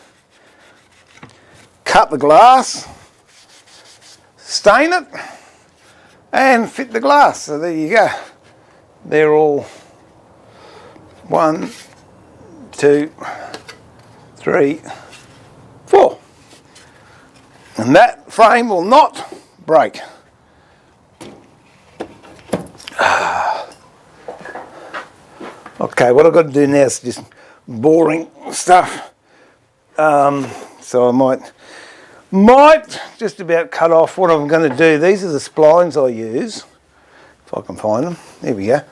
cut the glass, stain it, and fit the glass. So there you go. They're all 1, 2, 3, 4. And that frame will not break. Okay, what I've got to do now is just boring stuff. So I might just about cut off what I'm going to do. These are the splines I use, if I can find them. There we go.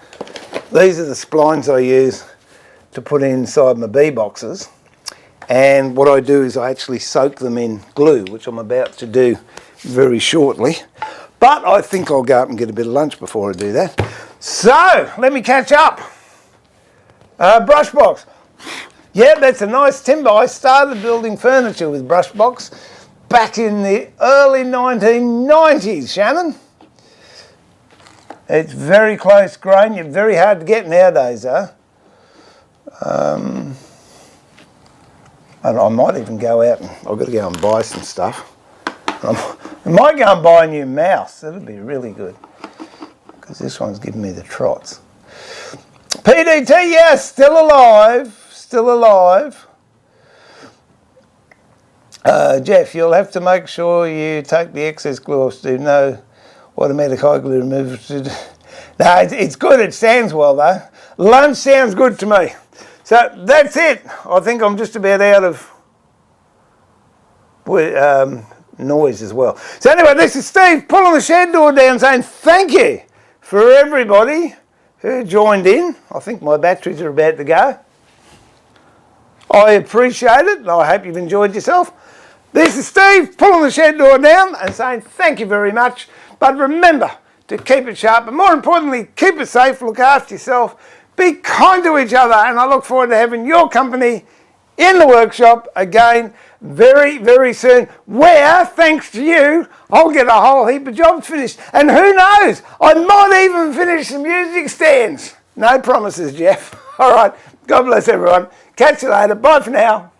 These are the splines I use to put inside my bee boxes. And what I do is I actually soak them in glue, which I'm about to do very shortly. But I think I'll go up and get a bit of lunch before I do that. So, let me catch up. Brush box. Yeah, that's a nice timber. I started building furniture with brush box back in the early 1990s, Shannon. It's very close grain. You're very hard to get nowadays, though. And I might even go out and I've got to go and buy some stuff. I might go and buy a new mouse. That'd be really good. Because this one's giving me the trots. PDT, yes, still alive. Still alive. Jeff, you'll have to make sure you take the excess glue off to know what automatic high glue remover to do. No, it's good. It stands well, though. Lunch sounds good to me. So that's it. I think I'm just about out of noise as well. So anyway, this is Steve pulling the shed door down saying thank you for everybody who joined in. I think my batteries are about to go. I appreciate it and I hope you've enjoyed yourself. This is Steve pulling the shed door down and saying thank you very much. But remember to keep it sharp and more importantly, keep it safe, look after yourself, be kind to each other, and I look forward to having your company in the workshop again very, very soon, where, thanks to you, I'll get a whole heap of jobs finished. And who knows, I might even finish some music stands. No promises, Jeff. All right, God bless everyone. Catch you later. Bye for now.